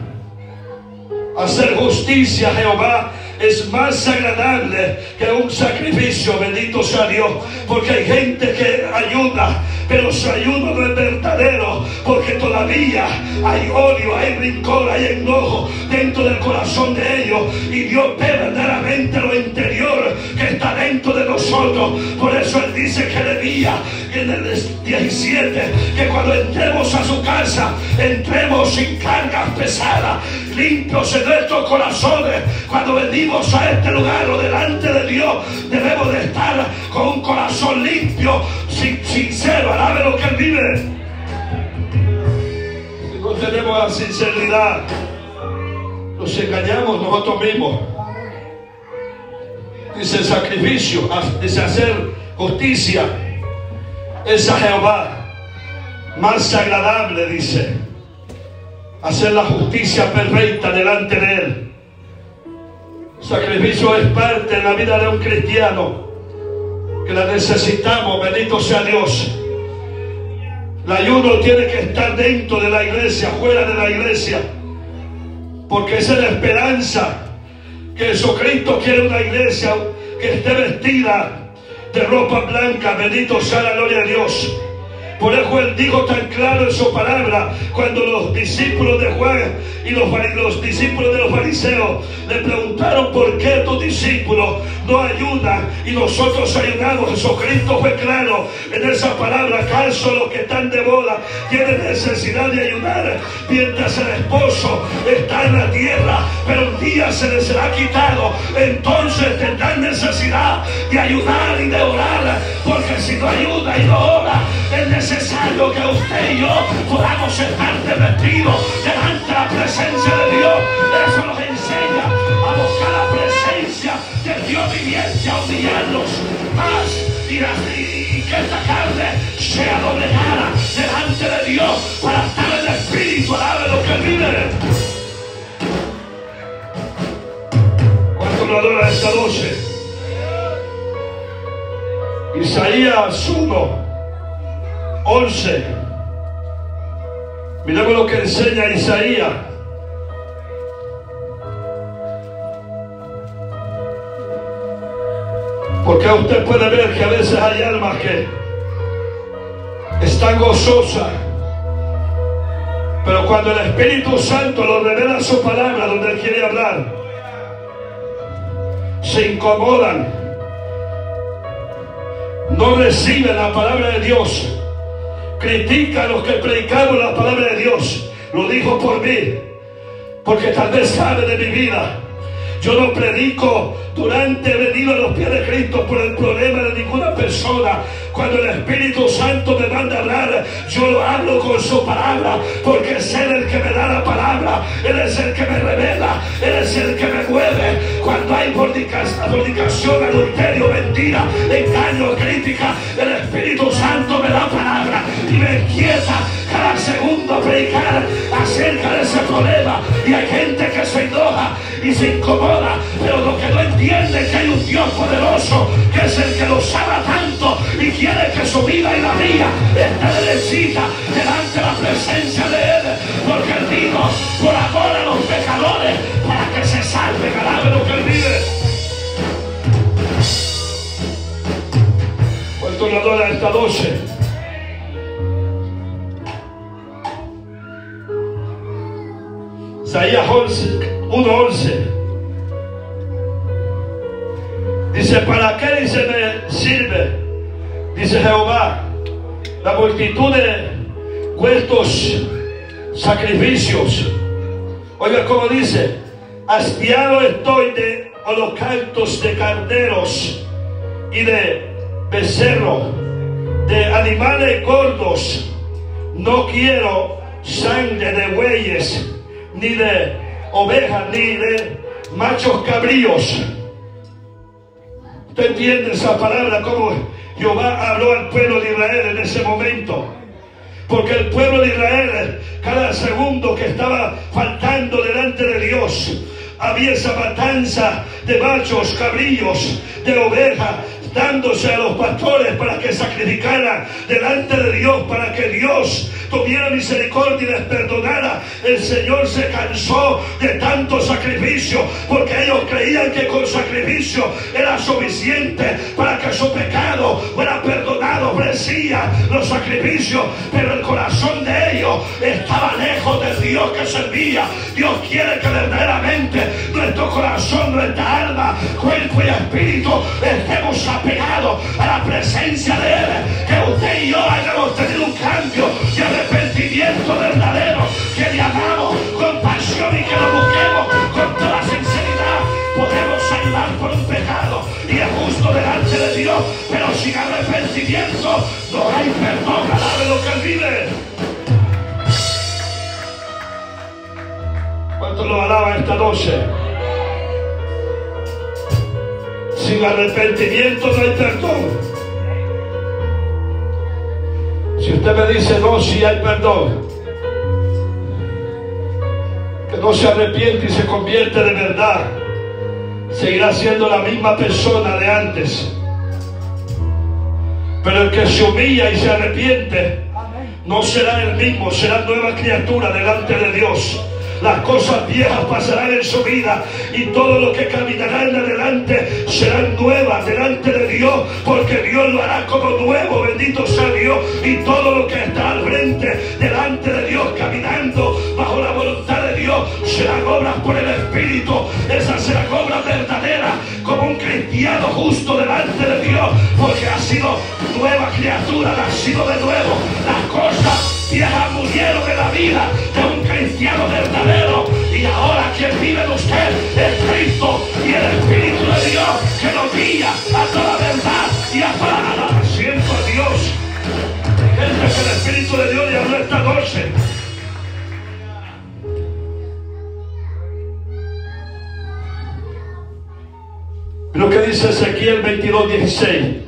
Speaker 1: Hacer justicia a Jehová es más agradable que un sacrificio. Bendito sea Dios. Porque hay gente que ayuda, pero su ayuda no es verdadero, porque todavía hay odio, hay rincón, hay enojo dentro del corazón de ellos, y Dios ve verdaderamente lo interior que está dentro de nosotros. Por eso Él dice que debía, en el 17, que cuando entremos a su casa, entremos sin cargas pesadas, limpios en nuestros corazones. Cuando venimos a este lugar o delante de Dios, debemos de estar con un corazón limpio, sincero. Alabe lo que Él vive. Si no tenemos la sinceridad, nos engañamos nosotros mismos. Dice sacrificio, dice hacer justicia es a Jehová más agradable, dice, hacer la justicia perfecta delante de Él. Sacrificio es parte de la vida de un cristiano, que la necesitamos, bendito sea Dios. El ayuno tiene que estar dentro de la iglesia, fuera de la iglesia, porque esa es la esperanza, que Jesucristo quiere una iglesia que esté vestida de ropa blanca, bendito sea la gloria de Dios. Por eso Él dijo tan claro en su palabra, cuando los discípulos de Juan y los discípulos de los fariseos le preguntaron por qué tus discípulos no ayudan y nosotros ayudamos. Jesucristo fue claro en esa palabra: ¿acaso los que están de boda tienen necesidad de ayudar mientras el esposo está en la tierra? Pero un día se les será quitado, entonces tendrán necesidad de ayudar y de orar, porque si no ayuda y no ora, es necesario que usted y yo podamos estar revestidos delante de la presencia de Dios. Eso nos enseña a buscar la presencia del Dios viviente, a humillarnos más y que esta carne sea doblegada delante de Dios para estar en el Espíritu, alabe lo que Él vive. ¿Cuánto lo adora esta noche? Isaías 1:11. Miremos lo que enseña Isaías. Porque usted puede ver que a veces hay almas que están gozosas, pero cuando el Espíritu Santo lo revela su palabra donde Él quiere hablar, se incomodan, no reciben la palabra de Dios, critican a los que predicamos la palabra de Dios. Lo dijo por mí, porque tal vez sabe de mi vida. Yo no predico durante he venido a los pies de Cristo por el problema de ninguna persona. Cuando el Espíritu Santo me manda a hablar, yo lo hablo con su palabra, porque es Él el que me da la palabra, Él es el que me revela, Él es el que me mueve. Cuando hay fornicación, adulterio, mentira, engaño, crítica, el Espíritu Santo me da palabra y me inquieta cada segundo a predicar acerca de ese problema. Y hay gente que se enoja y se incomoda, pero lo que no entiende es que hay un Dios poderoso, que es el que los ama tanto y quiere que su vida y la mía esté derechita delante de la presencia de Él, porque Él vino por amor a los pecadores para que se salven. Alabe lo que Él vive. ¿Cuánto le adora esta noche? Isaías 1:11 dice: ¿para qué, dice, me sirve, dice Jehová, la multitud de vuestros sacrificios? Oiga cómo dice: hastiado estoy de holocaustos de carneros y de becerros, de animales gordos. No quiero sangre de bueyes, ni de ovejas, ni de machos cabríos. ¿Usted entiende esa palabra? Como Jehová habló al pueblo de Israel en ese momento. Porque el pueblo de Israel, cada segundo que estaba faltando delante de Dios, había esa matanza de machos cabríos, de ovejas, dándose a los pastores para que sacrificaran delante de Dios, para que Dios tuviera misericordia y les perdonara. El Señor se cansó de tanto sacrificio, porque ellos creían que con sacrificio era suficiente para que su pecado fuera perdonado. Ofrecían los sacrificios, pero el corazón de ellos estaba lejos del Dios que servía. Dios quiere que verdaderamente nuestro corazón, nuestra alma, cuerpo y espíritu estemos apegados a la presencia de Él, que usted y yo hayamos tenido un cambio de arrepentimiento verdadero, que le amamos con pasión y que lo busquemos con toda sinceridad. Podemos ayudar por un pecado y es justo delante de Dios, pero sin arrepentimiento no hay perdón. Alabe lo que Él vive. ¿Cuánto lo alaba esta noche? Sin arrepentimiento no hay perdón. Si usted me dice no, si hay perdón, que no se arrepiente y se convierte de verdad, seguirá siendo la misma persona de antes. Pero el que se humilla y se arrepiente no será el mismo, será nueva criatura delante de Dios. Las cosas viejas pasarán en su vida y todo lo que caminará en adelante serán nuevas delante de Dios, porque Dios lo hará como nuevo, bendito sea Dios. Y todo lo que está al frente delante de Dios, caminando bajo la voluntad de Dios, serán obras por el Espíritu. Esas serán obras verdaderas, como un cristiano justo delante de Dios, porque ha sido nueva criatura, nacido de nuevo. Las cosas viejas murieron en la vida de un cristiano verdadero, y ahora quien vive en usted es Cristo y el Espíritu de Dios, que lo guía a toda verdad y a toda la siento a Dios. Gente, que el Espíritu de Dios le habló esta noche. Lo que dice Ezequiel 22:16.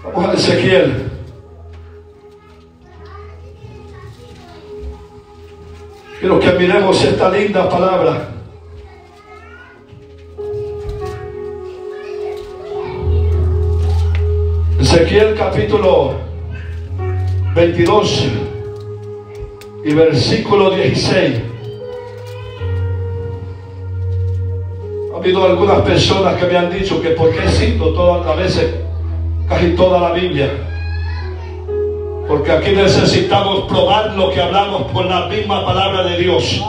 Speaker 1: Vamos a Ezequiel. Quiero que miremos esta linda palabra. Ezequiel capítulo 22 y versículo 16. Ha habido algunas personas que me han dicho que por qué cito todas las veces, casi toda la Biblia, porque aquí necesitamos probar lo que hablamos por la misma palabra de Dios.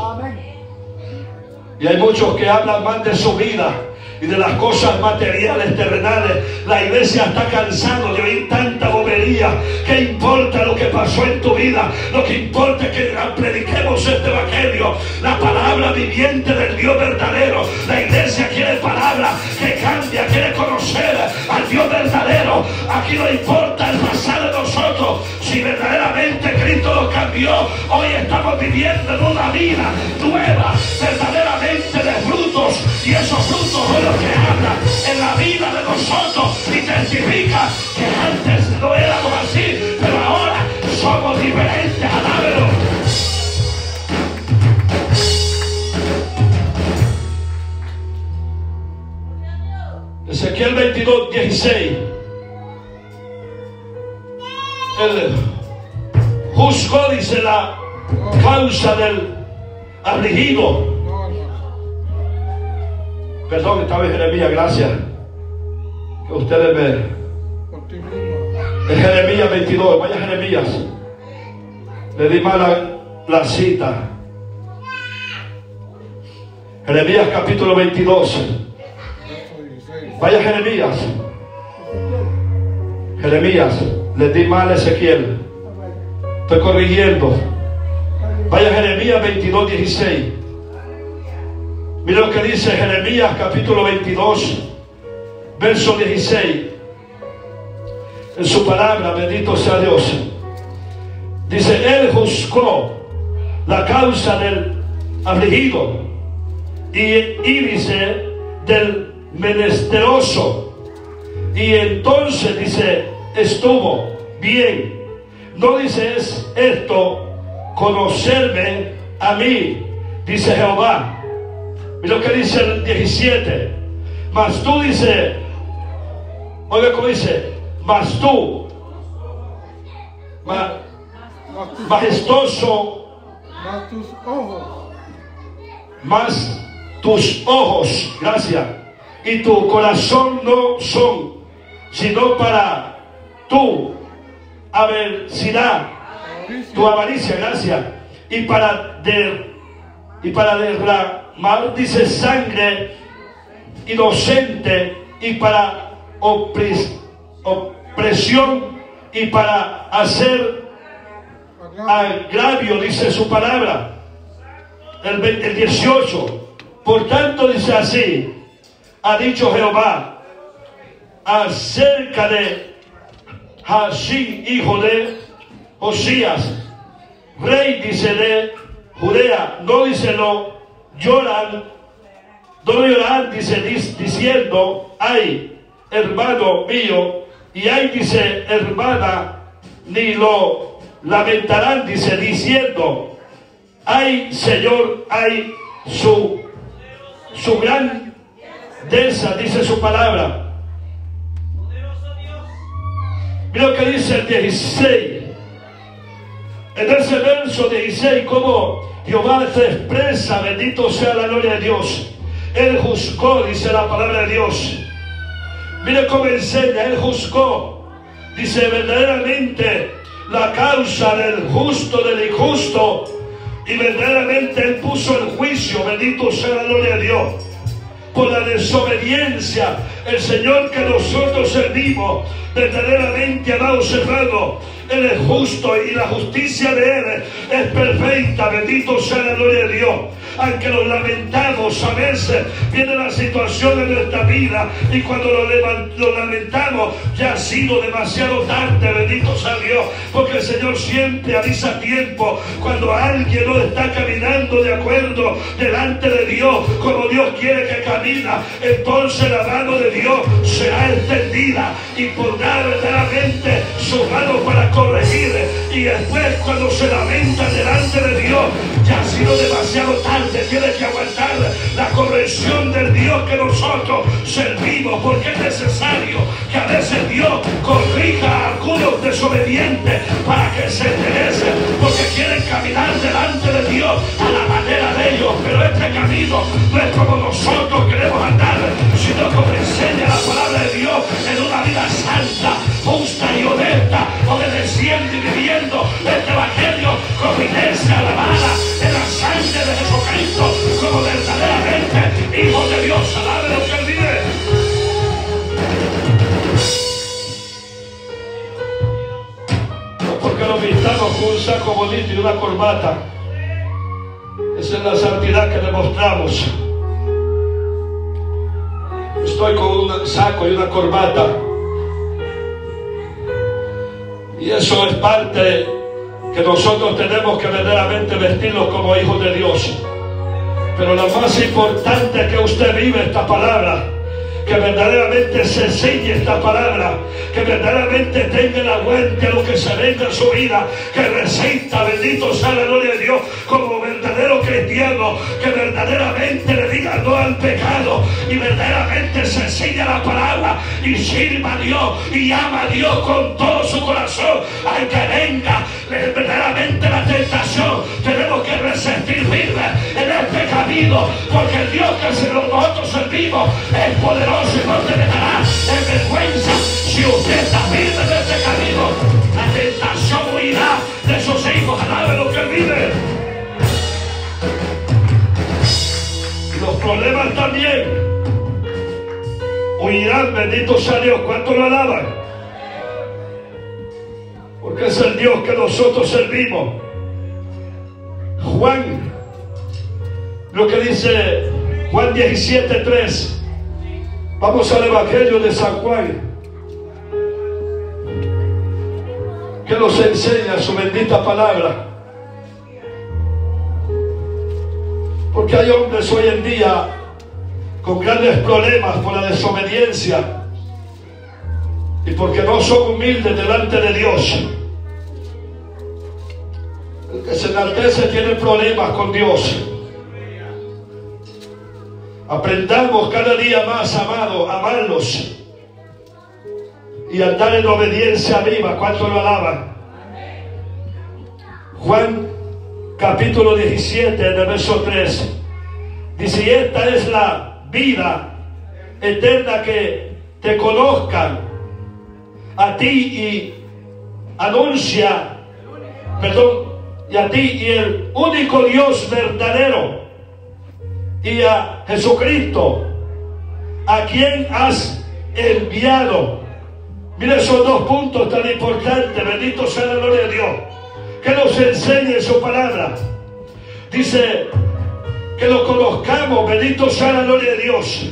Speaker 1: Y hay muchos que hablan más de su vida y de las cosas materiales, terrenales. La iglesia está cansada de oír tanta bobería. ¿Qué importa lo que pasó en tu vida? Lo que importa es que prediquemos este evangelio, la palabra viviente del Dios verdadero. La iglesia quiere palabra que cambia, quiere conocer al Dios verdadero. Aquí no importa el pasado de nosotros, si verdaderamente Cristo lo cambió. Hoy estamos viviendo en una vida nueva, verdaderamente de frutos, y esos frutos son los que hablan en la vida de nosotros y testifican que antes no éramos así, pero ahora somos diferentes. Alábelo. Ezequiel 22:16. Él juzgó, dice, la causa del afligido. Perdón, estaba en Jeremías, gracias. Que ustedes ven. En Jeremías 22, vaya Jeremías. Le di mal la cita. Jeremías capítulo 22. Vaya Jeremías. Jeremías, le di mal a Ezequiel. Estoy corrigiendo. Vaya Jeremías 22:16. Mira lo que dice Jeremías capítulo 22, verso 16. En su palabra, bendito sea Dios. Dice, Él juzgó la causa del afligido y dice, del menesteroso. Y entonces dice, estuvo bien. No dice es esto, conocerme a mí, dice Jehová. Y lo que dice el 17, mas tú, dice, oiga cómo dice, mas tú, majestuoso, mas tus ojos, gracias, y tu corazón no son, sino para tu aversidad, tu avaricia, gracias, y para derramar, dice, sangre inocente, y para opresión, y para hacer agravio, dice su palabra. El 18, por tanto dice así, ha dicho Jehová, acerca de Joachim, hijo de Josías, rey, dice, de Judea, no dice no lloran, no lloran, dice, diciendo, ay, hermano mío, Y ahí dice, hermana, ni lo lamentarán, dice, diciendo, ay, Señor, ay, su grandeza, dice su palabra. Mira lo que dice el 16. En ese verso 16, como Jehová te expresa, bendito sea la gloria de Dios. Él juzgó, dice la palabra de Dios. Mire cómo enseña, Él juzgó. Dice, verdaderamente la causa del justo, del injusto, y verdaderamente Él puso el juicio, bendito sea la gloria de Dios. Por la desobediencia, el Señor que nosotros servimos, verdaderamente, amados hermanos, Él es justo y la justicia de Él es perfecta, bendito sea la gloria de Dios. Aunque nos lamentamos, a veces viene la situación de nuestra vida y cuando lo lamentamos ya ha sido demasiado tarde, bendito sea Dios, porque el Señor siempre avisa a tiempo cuando alguien no está caminando de acuerdo delante de Dios como Dios quiere que camina. Entonces la mano de Dios será extendida y pondrá verdaderamente su mano para corregir, y después cuando se lamenta delante de Dios ya ha sido demasiado tarde. Tiene que aguantar la corrección del Dios que nosotros servimos, porque es necesario que a veces Dios corrija a algunos desobedientes para que se enderecen, porque quieren caminar delante de Dios a la manera de ellos. Pero este camino no es como nosotros queremos andar, sino como enseña la palabra de Dios, en una vida santa, justa y honesta, obedeciendo y viviendo este evangelio con inercia alabada en la sangre de Jesucristo, como verdaderamente hijos de Dios. Alabe lo que Él vive. No porque lo pintamos con un saco bonito y una corbata. Esa es la santidad que demostramos. Estoy con un saco y una corbata, y eso es parte que nosotros tenemos que verdaderamente vestirnos como hijos de Dios. Pero lo más importante es que usted vive esta palabra, que verdaderamente se enseñe esta palabra, que verdaderamente tenga el aguante a lo que se venga en su vida, que resista, bendito sea la gloria de Dios, como verdadero cristiano, que verdaderamente le diga no al pecado y verdaderamente se enseña la palabra y sirva a Dios y ama a Dios con todo su corazón. Aunque venga verdaderamente la tentación, tenemos que resistir firme en este camino, porque el Dios que nosotros servimos es poderoso y no te dejará en vergüenza. Si usted está firme en este camino, la tentación huirá de sus hijos. Alabe lo que Él vive. Y los problemas también huirán, bendito sea Dios. ¿Cuánto lo alaban? Porque es el Dios que nosotros servimos. Juan, lo que dice Juan 17:3. Vamos al Evangelio de San Juan, que nos enseña su bendita palabra. Porque hay hombres hoy en día con grandes problemas por la desobediencia y porque no son humildes delante de Dios. El que se enaltece tiene problemas con Dios. Aprendamos cada día más, amado, a amarlos y andar en obediencia viva. ¿Cuánto lo alaban? Juan capítulo 17, en el verso 3, dice: y esta es la vida eterna, que te conozcan a ti y y a ti y el único Dios verdadero, y a Jesucristo, a quien has enviado. Mira esos dos puntos tan importantes, bendito sea la gloria de Dios, que nos enseñe su palabra. Dice que lo conozcamos, bendito sea la gloria de Dios.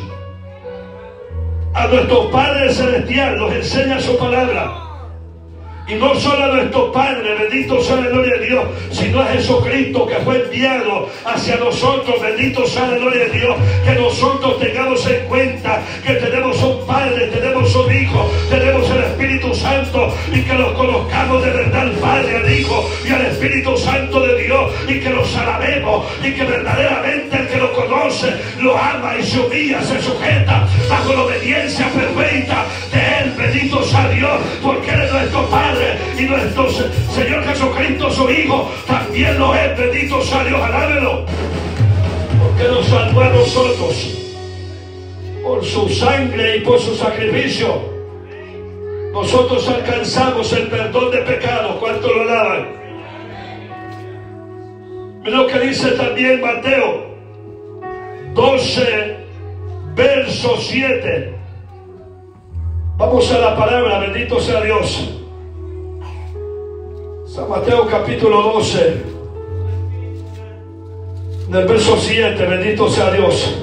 Speaker 1: A nuestro Padre Celestial nos enseña su palabra. Y no solo a nuestro Padre, bendito sea la gloria de Dios, sino a Jesucristo que fue enviado hacia nosotros, bendito sea la gloria de Dios. Que nosotros tengamos en cuenta que tenemos un Padre, tenemos un Hijo, tenemos el Espíritu Santo, y que los conozcamos de verdad al Padre, al Hijo y al Espíritu Santo de Dios, y que los alabemos, y que verdaderamente el que lo conoce lo ama y se humilla, se sujeta bajo la obediencia perfecta de Él, bendito sea Dios, porque Él es nuestro Padre y nuestro Señor Jesucristo, su Hijo, también lo es, bendito sea Dios, alábelo, porque nos salvó a nosotros por su sangre y por su sacrificio. Nosotros alcanzamos el perdón de pecados. ¿Cuánto lo alaban? Mira lo que dice también Mateo 12, verso 7. Vamos a la palabra, bendito sea Dios. San Mateo capítulo 12, en el verso 7, bendito sea Dios.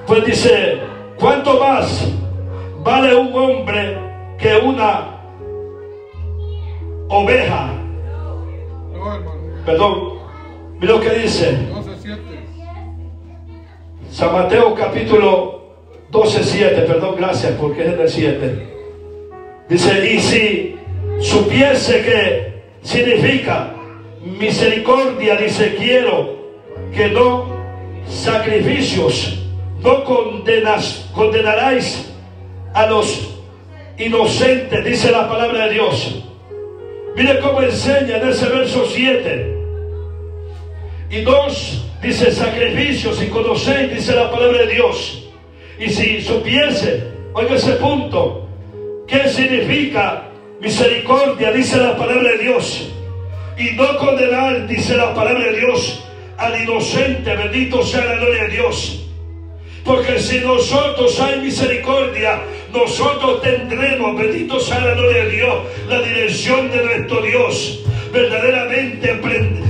Speaker 1: Pues dice, ¿cuánto más vale un hombre que una oveja?
Speaker 4: No, hermano.
Speaker 1: Perdón, mira lo que dice
Speaker 4: 12:7.
Speaker 1: San Mateo capítulo 12:7, perdón, gracias, porque es en el 7. Dice, y si supiese que significa misericordia, dice, quiero que no sacrificios, no condenaráis a los inocentes, dice la palabra de Dios. Mire cómo enseña en ese verso 7. Y dos, dice, sacrificios, y conocéis, dice la palabra de Dios. Y si supiese, oiga ese punto, ¿qué significa misericordia? Dice la palabra de Dios. Y no condenar, dice la palabra de Dios, al inocente, bendito sea la gloria de Dios. Porque si nosotros hay misericordia, nosotros tendremos, bendito sea la gloria de Dios, la dirección de nuestro Dios. Verdaderamente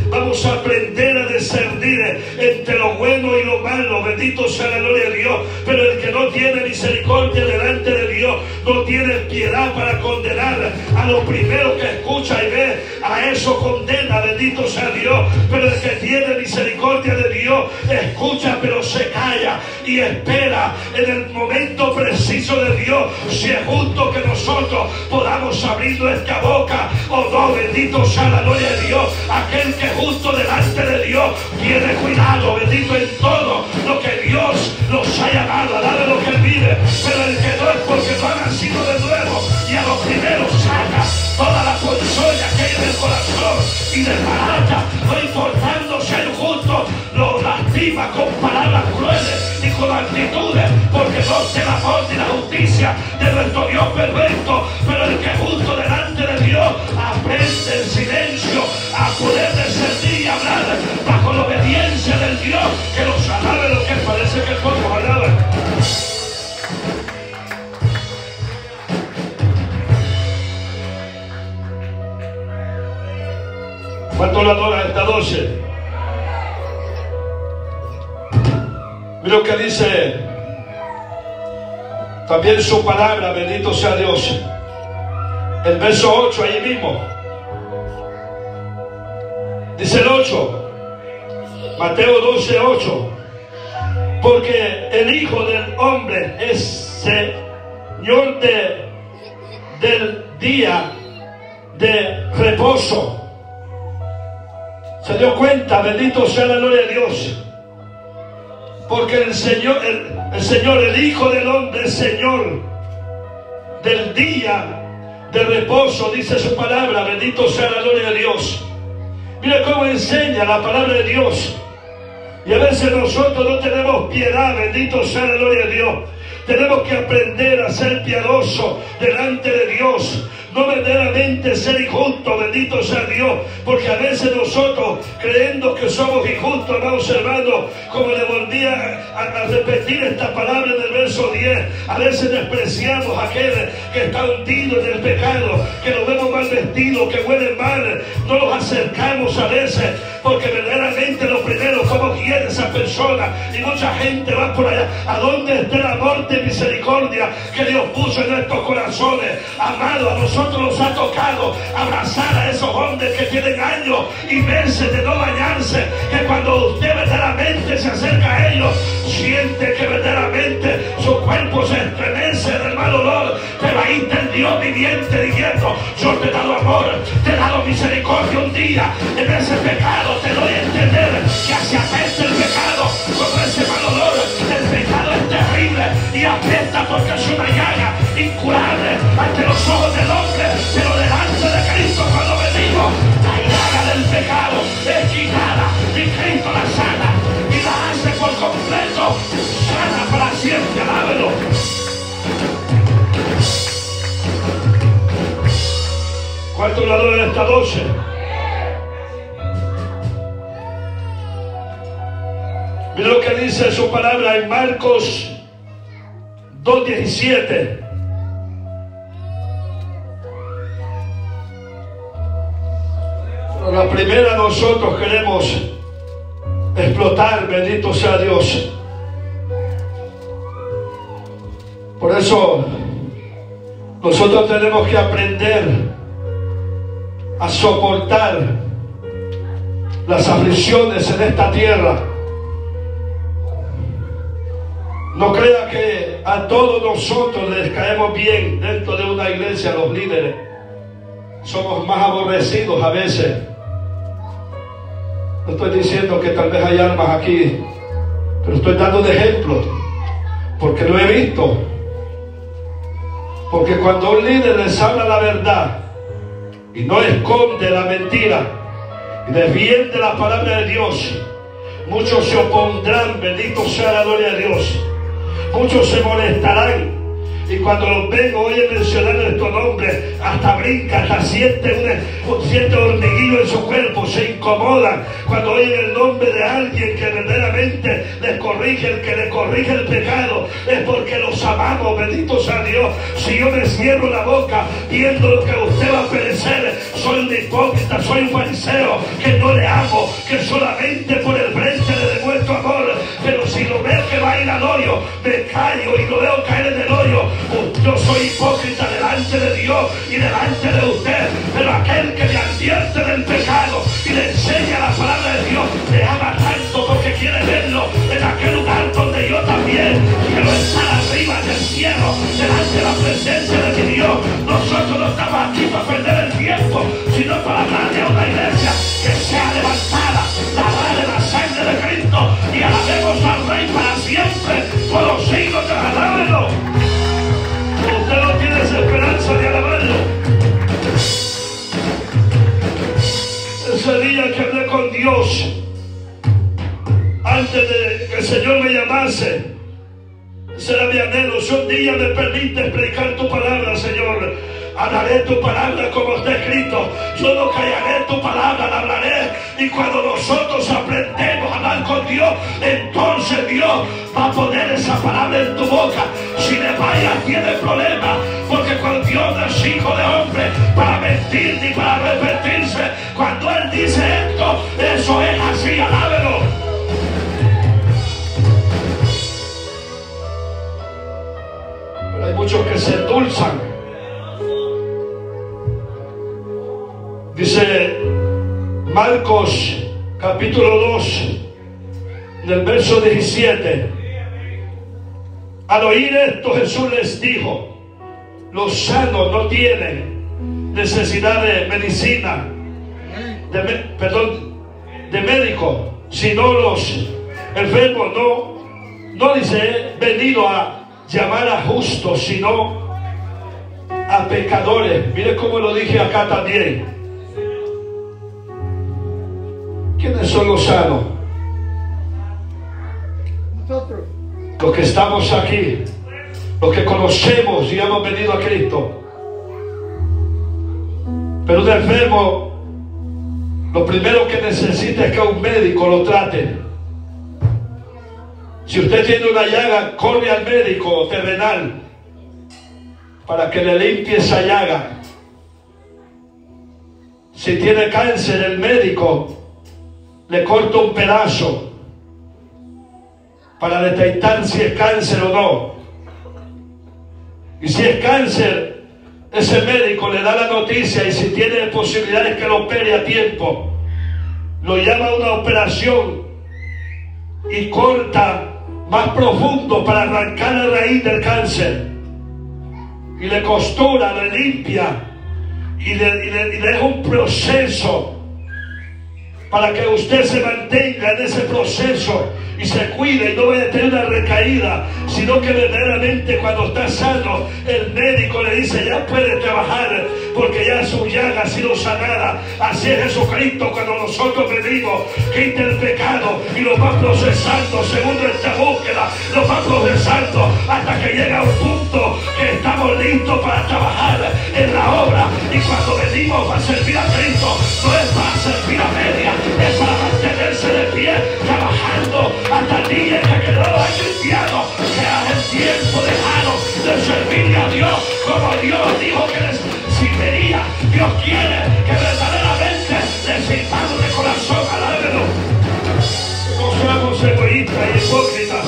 Speaker 1: vamos a aprender a discernir entre lo bueno y lo malo, bendito sea la gloria de Dios. Pero el que no tiene misericordia delante de Dios, no tiene piedad para condenar. A lo primero que escucha y ve, a eso condena, bendito sea Dios. Pero el que tiene misericordia de Dios, escucha pero se calla y espera en el momento preciso de Dios, si es justo que nosotros podamos abrir nuestra boca o no, bendito sea la gloria de Dios. Aquel que es justo delante de Dios tiene cuidado, bendito, en todo lo que Dios nos ha llamado, a dar de lo que Él vive. Pero el que no es porque no ha nacido de nuevo, y a lo primero saca toda la ponzoña que hay en el corazón y desbarata, no importando si hay justo, lo lastima con palabras crueles y con actitudes, porque no se el amor ni la justicia de nuestro Dios perfecto. Pero el que es justo delante de Dios aprende en silencio a poder discernir y hablar bajo la obediencia del Dios que nos alabe, lo que parece que el pueblo alaba. ¿Cuánto lo adora esta noche? Mira lo que dice también su palabra, bendito sea Dios. El verso 8, ahí mismo. Dice el 8, Mateo 12:8. Porque el Hijo del Hombre es Señor del día de reposo. Se dio cuenta, bendito sea la gloria de Dios. Porque el Señor, el Hijo del Hombre es Señor del día de reposo, dice su palabra, bendito sea la gloria de Dios. Mira cómo enseña la palabra de Dios. Y a veces nosotros no tenemos piedad, bendito sea la gloria de Dios. Tenemos que aprender a ser piadoso delante de Dios. No verdaderamente ser injusto, bendito sea Dios, porque a veces nosotros, creyendo que somos injustos, amados hermanos, como le volví a repetir esta palabra en el verso 10, a veces despreciamos a aquel que está hundido en el pecado, que lo vemos mal vestido, que huele mal, no nos acercamos a veces, porque verdaderamente lo primero, ¿cómo quiere esa persona? Y mucha gente va por allá, ¿a dónde está el amor de y misericordia que Dios puso en nuestros corazones. Amado, a nosotros nos ha tocado abrazar a esos hombres que tienen años y meses de no bañarse, que cuando usted verdaderamente se acerca a ellos, siente que verdaderamente su cuerpo se estremece del mal olor. Pero ahí está el Dios viviente diciendo: yo te he dado amor, te he dado misericordia. Un día en ese pecado te doy a entender que hacia apesta el pecado con ese mal olor. El pecado es terrible y apesta porque es una llaga incurable ante los ojos del hombre, pero delante de Cristo cuando venimos, la llaga del pecado es quitada y Cristo la sana y la hace por completo, sana para siempre. Alábelo. ¿Cuántos la adoran esta noche? Mira lo que dice su palabra en Marcos 2:17. La primera nosotros queremos explotar, bendito sea Dios. Por eso nosotros tenemos que aprender a soportar las aflicciones en esta tierra. No crea que a todos nosotros les caemos bien dentro de una iglesia, los líderes. Somos más aborrecidos a veces. No estoy diciendo que tal vez hay almas aquí, pero estoy dando de ejemplo, porque lo he visto. Porque cuando un líder les habla la verdad y no esconde la mentira y defiende la palabra de Dios, muchos se opondrán, bendito sea la gloria de Dios. Muchos se molestarán y cuando los ven, oye mencionar nuestro nombre, hasta brinca, hasta siente hormiguillo en su cuerpo, se incomodan cuando oyen el nombre de alguien que verdaderamente les corrige. El que le corrige el pecado es porque los amamos, bendito sea Dios. Si yo me cierro la boca viendo lo que usted va a perecer, soy un hipócrita, soy un fariseo que no le amo, que solamente por el frente le demuestro amor. Pero si lo veo que va a ir al hoyo, me callo y lo veo caer en el hoyo. Yo soy hipócrita delante de Dios y delante de usted, pero aquel que me advierte del pecado y le enseña la palabra de Dios, le ama tanto porque quiere verlo en aquel lugar donde yo también quiero estar arriba en el cielo, delante de la presencia de mi Dios. Nosotros no estamos aquí para perder el tiempo, sino para hablarle a una iglesia que sea levantada, lavada en la sangre de Cristo, y alabemos al Rey para siempre, por los siglos de alábenlo. Usted no tiene esa esperanza de alabarlo. Ese día que hablé con Dios, antes de que el Señor me llamase, será mi anhelo. Si un día me permite predicar tu palabra, Señor, hablaré tu palabra como está escrito. Yo no callaré tu palabra, la hablaré. Y cuando nosotros aprendemos a hablar con Dios, entonces Dios va a poner esa palabra en tu boca. Si le fallas, tiene problema, porque cuando Dios no es hijo de hombre para mentir ni para arrepentirse. Cuando Él dice esto, eso es así. Alábelo. Pero hay muchos que se endulzan. Dice Marcos capítulo 2, en el verso 17. Al oír esto, Jesús les dijo: los sanos no tienen necesidad de medicina, de médico, sino los enfermos. No dice he venido a llamar a justos, sino a pecadores. Mire cómo lo dije acá también. ¿Quiénes son los sanos?
Speaker 3: Nosotros.
Speaker 1: Los que estamos aquí, los que conocemos y hemos venido a Cristo. Pero un enfermo, lo primero que necesita es que un médico lo trate. Si usted tiene una llaga, corre al médico terrenal para que le limpie esa llaga. Si tiene cáncer, el médico le corta un pedazo para detectar si es cáncer o no. Y si es cáncer, ese médico le da la noticia, y si tiene posibilidades que lo opere a tiempo, lo llama a una operación y corta más profundo para arrancar la raíz del cáncer, y le costura, le limpia y le deja un proceso para que usted se mantenga en ese proceso y se cuide y no vaya a tener una recaída, sino que verdaderamente cuando está sano, el médico le dice: ya puede trabajar porque ya su llaga ha sido sanada. Así es Jesucristo cuando nosotros venimos, quita el pecado y lo va procesando según nuestra búsqueda, lo va procesando hasta que llega a un punto que estamos listos para trabajar en la obra. Y cuando venimos a servir a Cristo, no es para servir a media, es para mantenerse de pie, trabajando hasta el día en que quedó cristiano, sea el tiempo lejano de servirle a Dios como Dios dijo que les serviría. Dios quiere que verdaderamente le sirvamos de corazón, alábelo. No seamos egoístas y hipócritas,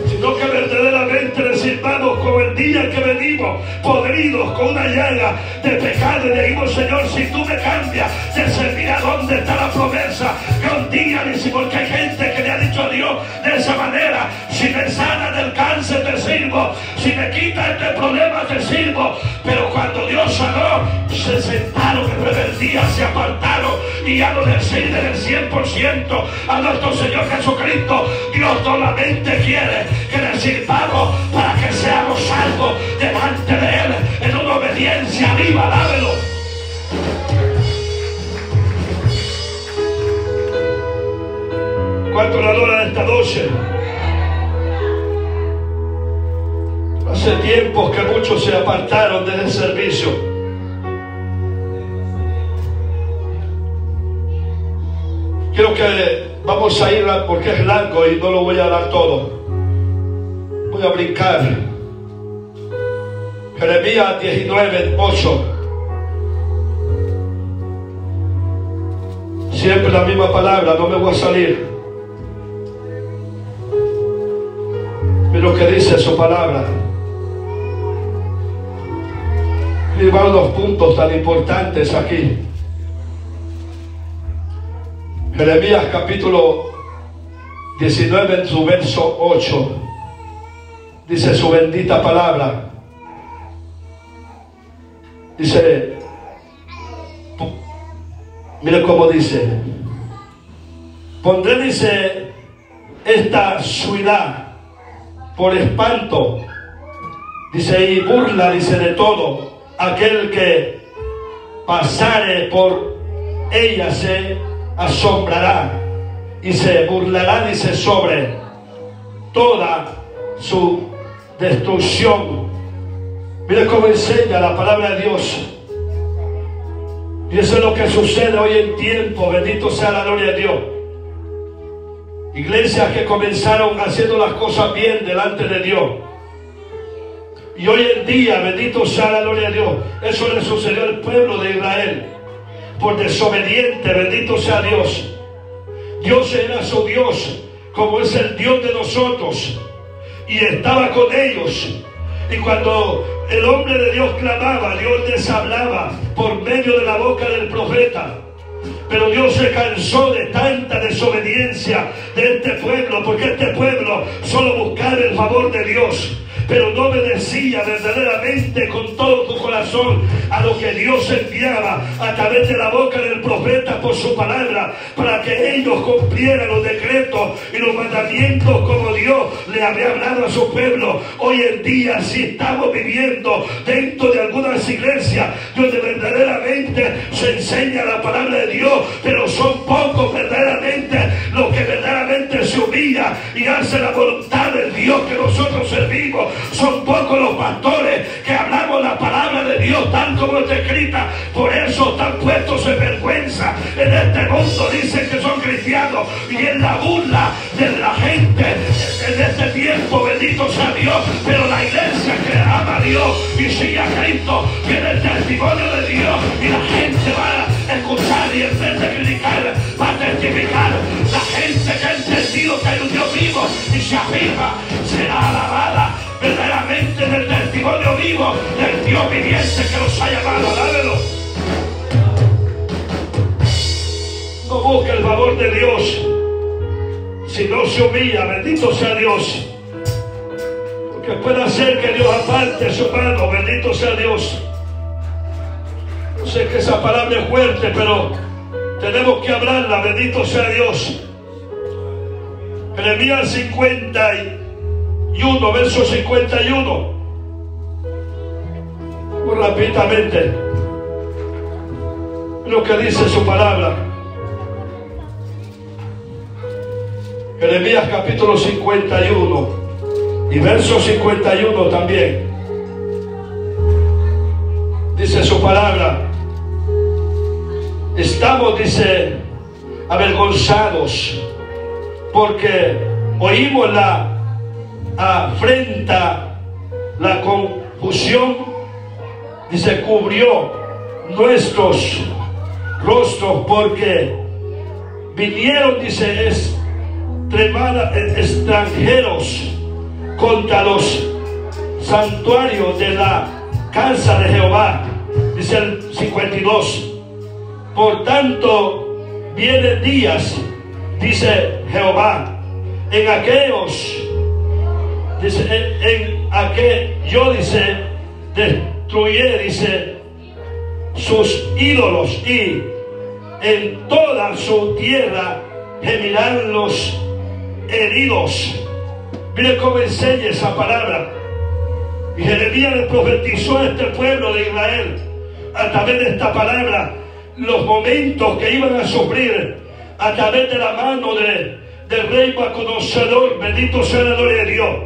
Speaker 1: sino que verdaderamente le sirvamos como el día que venimos, podridos con una llaga de pecado, y le dijimos: Señor, si tú me cambias, te servirá. ¿Dónde está la promesa? Que un día, dice, porque hay gente que le ha dicho a Dios de esa manera: si me sana del cáncer te sirvo, si me quita este problema te sirvo. Pero cuando Dios sanó, se sentaron en rebeldía, se apartaron y ya no le sirven el 100% a nuestro Señor Jesucristo. Dios solamente quiere que le sirvamos para que seamos salvos delante de Él en una obediencia viva. Dávelo. ¿Cuánto le adoran esta noche? Hace tiempos que muchos se apartaron de ese servicio. Quiero que vamos a ir porque es largo y no lo voy a dar todo. Voy a brincar. Jeremías 19:8. Siempre la misma palabra, no me voy a salir. Mira lo que dice su palabra. Mira los puntos tan importantes aquí. Jeremías capítulo 19 en su verso 8. Dice su bendita palabra. Dice, mire cómo dice: pondré, dice, esta ciudad por espanto, dice, y burla, dice, de todo aquel que pasare por ella, se asombrará y se burlará, dice, sobre toda su destrucción. Mire cómo enseña la palabra de Dios. Y eso es lo que sucede hoy en tiempo. Bendito sea la gloria de Dios. Iglesias que comenzaron haciendo las cosas bien delante de Dios, y hoy en día, bendito sea la gloria de Dios, eso le sucedió al pueblo de Israel por desobediente. Bendito sea Dios. Dios era su Dios como es el Dios de nosotros, y estaba con ellos. Y cuando el hombre de Dios clamaba, Dios les hablaba por medio de la boca del profeta. Pero Dios se cansó de tanta desobediencia de este pueblo, porque este pueblo solo buscaba el favor de Dios, pero no obedecía verdaderamente con todo tu corazón a lo que Dios enviaba a través de la boca del profeta por su palabra, para que ellos cumplieran los decretos y los mandamientos como Dios le había hablado a su pueblo. Hoy en día sí estamos viviendo dentro de algunas iglesias donde verdaderamente se enseña la palabra de Dios, pero son pocos verdaderamente los que verdaderamente se humilla y hace la voluntad del Dios que nosotros servimos. Son pocos los pastores que hablamos la palabra de Dios tal como está escrita. Por eso están puestos en vergüenza en este mundo. Dicen que son cristianos y es la burla de la gente en este tiempo. Bendito sea Dios. Pero la iglesia que ama a Dios y sigue a Cristo tiene el testimonio de Dios, y la gente va a escuchar, y en vez de criticar va a testificar. La gente que ha entendido que hay un Dios vivo y se afirma será alabada verdaderamente verdaderamente en el testimonio vivo del Dios viviente que los ha llamado. Alábelo. No busque el favor de Dios si no se humilla. Bendito sea Dios, porque puede hacer que Dios aparte su mano. Bendito sea Dios. No sé que esa palabra es fuerte, pero tenemos que hablarla. Bendito sea Dios. Jeremías 51, verso 51. Muy rápidamente lo que dice su palabra. Jeremías capítulo 51 y verso 51 también. Dice su palabra: estamos, dice, avergonzados porque oímos la afrenta, la confusión, dice, cubrió nuestros rostros, porque vinieron, dice, extranjeros contra los santuarios de la casa de Jehová. Dice el 52: por tanto vienen días, dice Jehová, en aquellos, dice, en aquel yo, dice, destruyé, dice, sus ídolos, y en toda su tierra gemirán los heridos. Mire cómo enseña esa palabra. Y Jeremías le profetizó a este pueblo de Israel a través de esta palabra los momentos que iban a sufrir a través de la mano del rey Nabucodonosor. Bendito sea la gloria de Dios.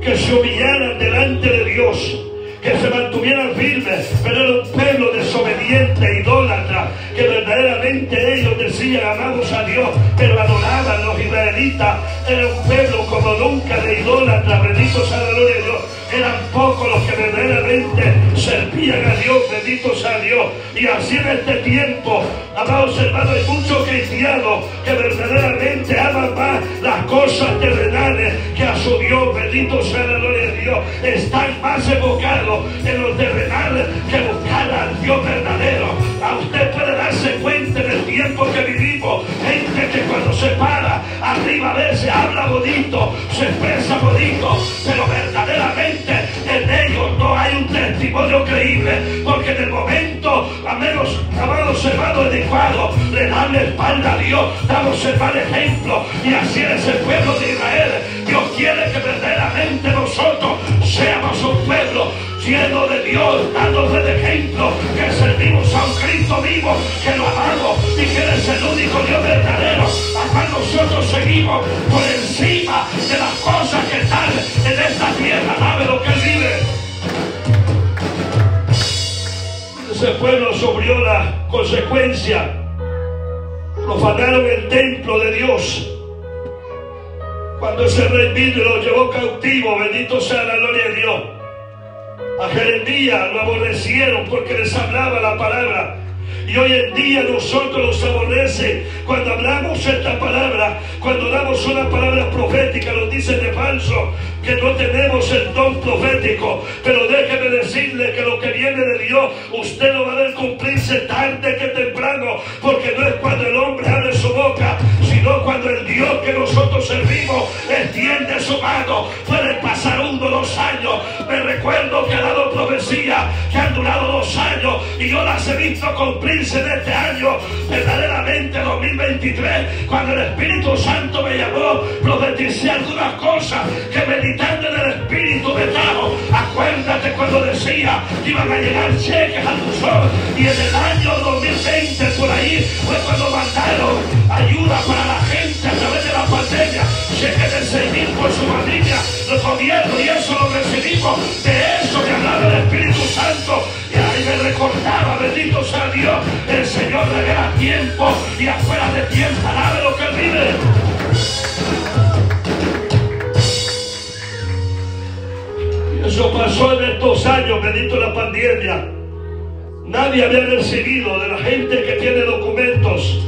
Speaker 1: Que se humillaran delante de Dios, que se mantuvieran firmes, pero era un pueblo desobediente, idólatra, que verdaderamente ellos decían amados a Dios, pero adoraban los israelitas. Era un pueblo como nunca de idólatra. Bendito sea la gloria de Dios. Eran pocos los que verdaderamente servían a Dios. Bendito sea Dios. Y así en este tiempo, amados hermanos, hay muchos cristianos que verdaderamente aman más las cosas terrenales que a su Dios. Bendito sea la gloria de Dios. Están más enfocados en lo terrenal que buscar al Dios verdadero. A usted puede darse cuenta en el tiempo que vivimos, gente que cuando se para arriba a veces habla bonito, se expresa bonito, pero verdaderamente en ellos no hay un testimonio creíble, porque en el momento, amados hermanos, adecuado, le dan la espalda a Dios, damos el mal ejemplo. Y así es el pueblo de Israel. Dios quiere que verdaderamente nosotros seamos un pueblo lleno de Dios, dándole de ejemplo que servimos a un Cristo vivo, que lo amamos y que Él es el único Dios verdadero. Acá nosotros seguimos por encima de las cosas que están en esta tierra. Sabe lo que Él vive. Ese pueblo sufrió la consecuencia. Profanaron el templo de Dios. Cuando ese rey vino y lo llevó cautivo, bendito sea la gloria de Dios. A Jeremías lo aborrecieron porque les hablaba la palabra. Y hoy en día nosotros nos aborrecen cuando hablamos esta palabra, cuando damos una palabra profética. Nos dicen de falso que no tenemos el don profético, pero déjeme decirle que lo que viene de Dios usted lo va a ver cumplirse tarde que temprano, porque no es cuando el hombre abre su boca, sino cuando el Dios que nosotros servimos extiende su mano. Pueden pasar 1 o 2 años. Me recuerdo que ha dado profecía que han durado 2 años y yo las he visto cumplirse en este año, verdaderamente 2023. Cuando el Espíritu Santo me llamó, profeticé algunas cosas que meditando en el Espíritu me trajo. Acuérdate cuando decía que iban a llegar cheques al buzón, y en el año 2020 por ahí fue cuando mandaron ayuda para la gente a través de la pandemia, cheques de 6.000 por su familia, los gobiernos, y eso lo recibimos. De eso me hablaba el Espíritu Santo, y ahí me recordaba, bendito sea Dios, el Señor revela tiempo y afuera de tiempo. Alabe lo que Él vive. Y eso pasó en estos años, bendito la pandemia. Nadie había recibido de la gente que tiene documentos.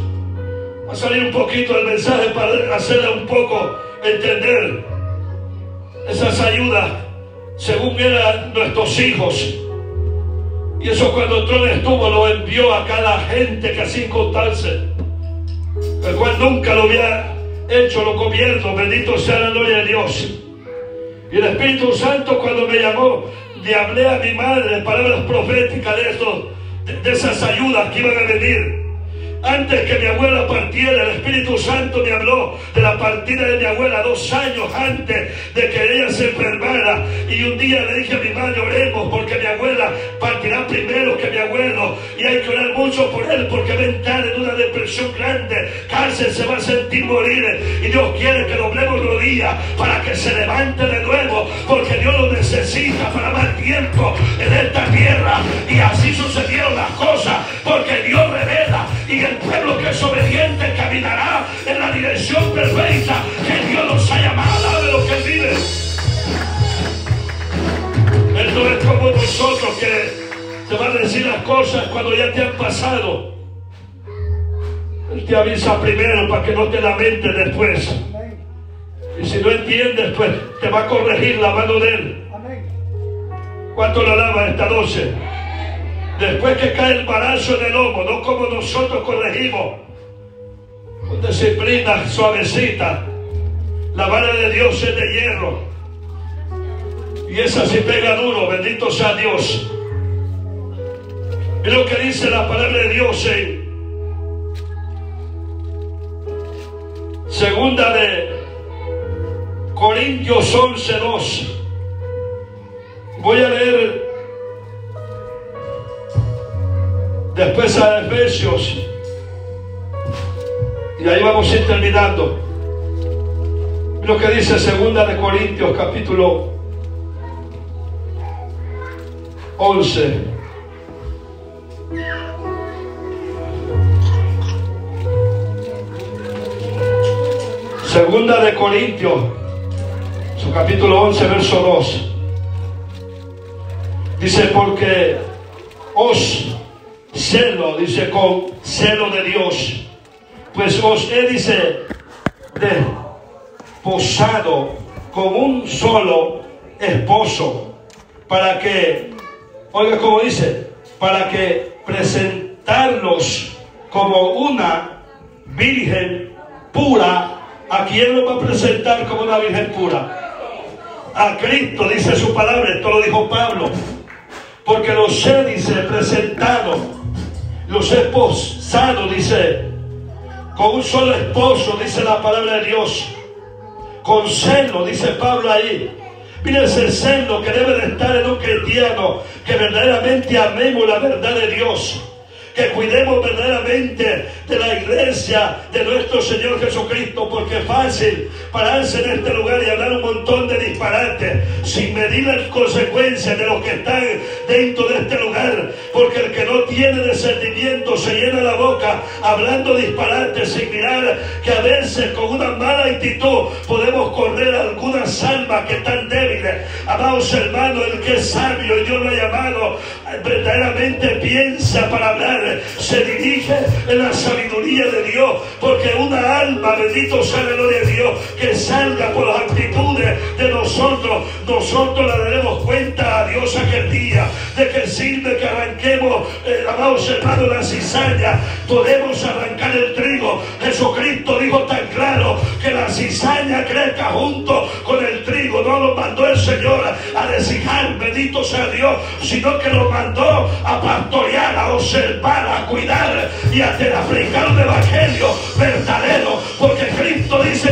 Speaker 1: Va a salir un poquito el mensaje para hacerle un poco entender. Esas ayudas según eran nuestros hijos. Y eso cuando el trono estuvo, lo envió a cada gente que sin contarse, el cual nunca lo había hecho los gobiernos. Bendito sea la gloria de Dios. Y el Espíritu Santo, cuando me llamó, le hablé a mi madre palabras proféticas de esas ayudas que iban a venir. Antes que mi abuela partiera, el Espíritu Santo me habló de la partida de mi abuela 2 años antes de que ella se enfermara. Y un día le dije a mi madre: oremos porque mi abuela partirá primero que mi abuelo, y hay que orar mucho por él porque va a entrar en una depresión grande, cáncer, se va a sentir morir, y Dios quiere que doblemos rodillas para que se levante de nuevo, porque Dios lo necesita para más tiempo en esta tierra. Y así sucedieron las cosas, porque Dios revela, y el pueblo que es obediente caminará en la dirección perfecta que Dios nos ha llamado. De lo que Él vive. Él no es como nosotros, que te va a decir las cosas cuando ya te han pasado. Él te avisa primero para que no te lamentes después. Y si no entiendes, pues te va a corregir la mano de Él. ¿Cuánto lo alaba esta noche? Después que cae el balazo en el lomo, no como nosotros corregimos, con disciplina suavecita. La vara de Dios es de hierro, y esa sí pega duro. Bendito sea Dios. Mira lo que dice la palabra de Dios en Segunda de Corintios 11:2. Voy a leer después a Efesios, y ahí vamos a ir terminando. Lo que dice Segunda de Corintios capítulo 11. Segunda de Corintios, su capítulo 11, verso 2. Dice: porque os celo, dice, con celo de Dios, pues os he, dice, desposado con un solo esposo, para que, oiga como dice, para que presentarlos como una virgen pura. ¿A quién lo va a presentar como una virgen pura? A Cristo, dice su palabra. Esto lo dijo Pablo. Porque los he, dice, presentado, los he esposado, dice, con un solo esposo, dice la palabra de Dios. Con celo, dice Pablo ahí. Mire ese celo que debe de estar en un cristiano, que verdaderamente amemos la verdad de Dios, que cuidemos verdaderamente de la iglesia de nuestro Señor Jesucristo, porque es fácil pararse en este lugar y hablar un montón de disparates sin medir las consecuencias de los que están dentro de este lugar, porque el que no tiene discernimiento se llena la boca hablando disparates sin mirar que a veces con una mala actitud podemos correr algunas almas que están débiles. Amados hermanos, el que es sabio y Dios lo ha llamado, verdaderamente piensa para hablar, se dirige en la sabiduría de Dios, porque una alma, bendito sea la gloria de Dios, que salga por las actitudes de nosotros la daremos cuenta a Dios aquel día. De que sirve que arranquemos, amados hermanos, la cizaña, podemos arrancar el trigo. Jesucristo dijo tan claro que la cizaña crezca junto con el trigo. No lo mandó el Señor a deshijar, bendito sea Dios, sino que lo mandó a pastorear, a observar, a cuidar y a aplicar un evangelio verdadero, porque Cristo dice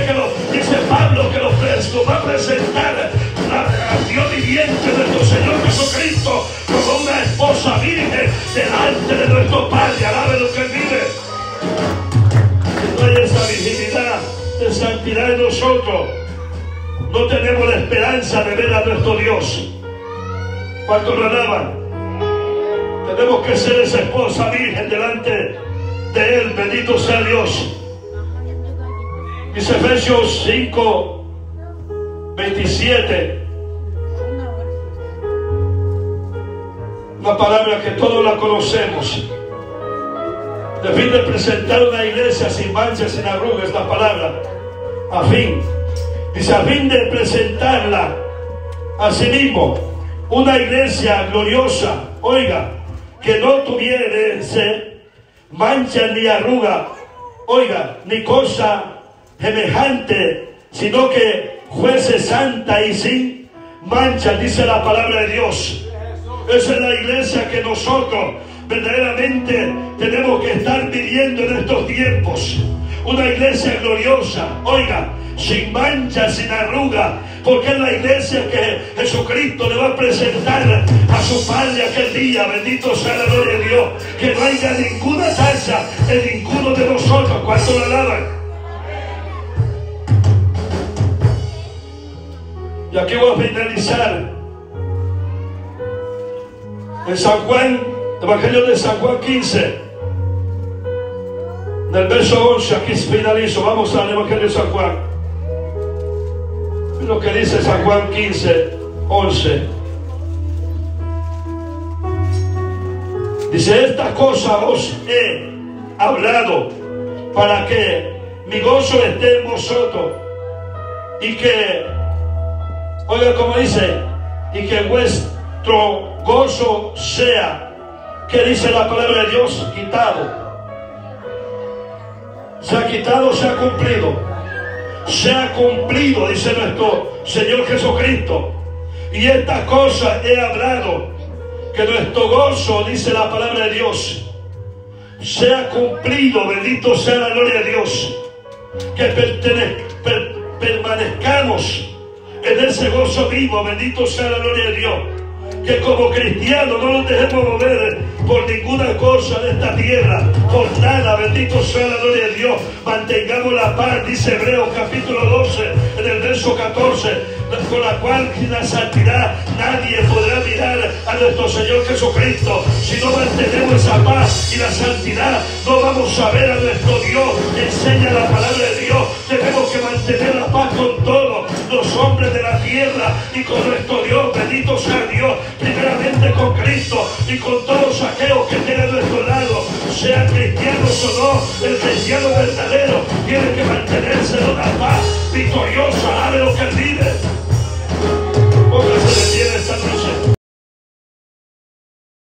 Speaker 1: dice Pablo que lo va a presentar a Dios viviente, nuestro Señor Jesucristo, como una esposa virgen delante de nuestro Padre. Alabe lo que Él vive. Si no hay esa virginidad de santidad en nosotros, no tenemos la esperanza de ver a nuestro Dios. ¿Cuánto lo alaban? Tenemos que ser esa esposa virgen delante de Él. Bendito sea Dios. Dice Efesios 5, 27. Una palabra que todos la conocemos. De fin de presentar una iglesia sin manchas, sin arrugas, la palabra. A fin. Dice, a fin de presentarla Asimismo, una iglesia gloriosa, oiga, que no tuviese mancha ni arruga, oiga, ni cosa semejante, sino que fuese santa y sin mancha, dice la palabra de Dios. Esa es la iglesia que nosotros verdaderamente tenemos que estar viviendo en estos tiempos. Una iglesia gloriosa, oiga, sin mancha, sin arruga, porque es la iglesia que Jesucristo le va a presentar a su Padre aquel día. Bendito sea la gloria de Dios. Que no haya ninguna tacha en ninguno de nosotros. ¿Cuánto lo alaban? Y aquí voy a finalizar en San Juan, Evangelio de San Juan 15, en el verso 11. Aquí finalizo. Vamos al Evangelio de San Juan. Lo que dice San Juan 15, 11. Dice: esta cosa os he hablado para que mi gozo esté en vosotros y que, oiga como dice, y que vuestro gozo sea, que dice la palabra de Dios, quitado. Se ha quitado, se ha cumplido. Se ha cumplido, dice nuestro Señor Jesucristo. Y estas cosas he hablado, que nuestro gozo, dice la palabra de Dios, sea cumplido. Bendito sea la gloria de Dios. Que permanezcamos en ese gozo vivo. Bendito sea la gloria de Dios. Que como cristianos no nos dejemos mover por ninguna cosa de esta tierra, por nada. Bendito sea la gloria de Dios. Mantengamos la paz, dice Hebreos capítulo 12 en el verso 14, con la cual sin la santidad nadie podrá mirar a nuestro Señor Jesucristo. Si no mantenemos esa paz y la santidad, no vamos a ver a nuestro Dios. Enseña la palabra de Dios. Tenemos que mantener la paz con todos los hombres de la tierra y con nuestro Dios. Bendito sea Dios. Primeramente con Cristo y con todos aquellos que estén a nuestro lado, sean cristianos o no. El cristiano verdadero tiene que mantenerse en una paz victoriosa.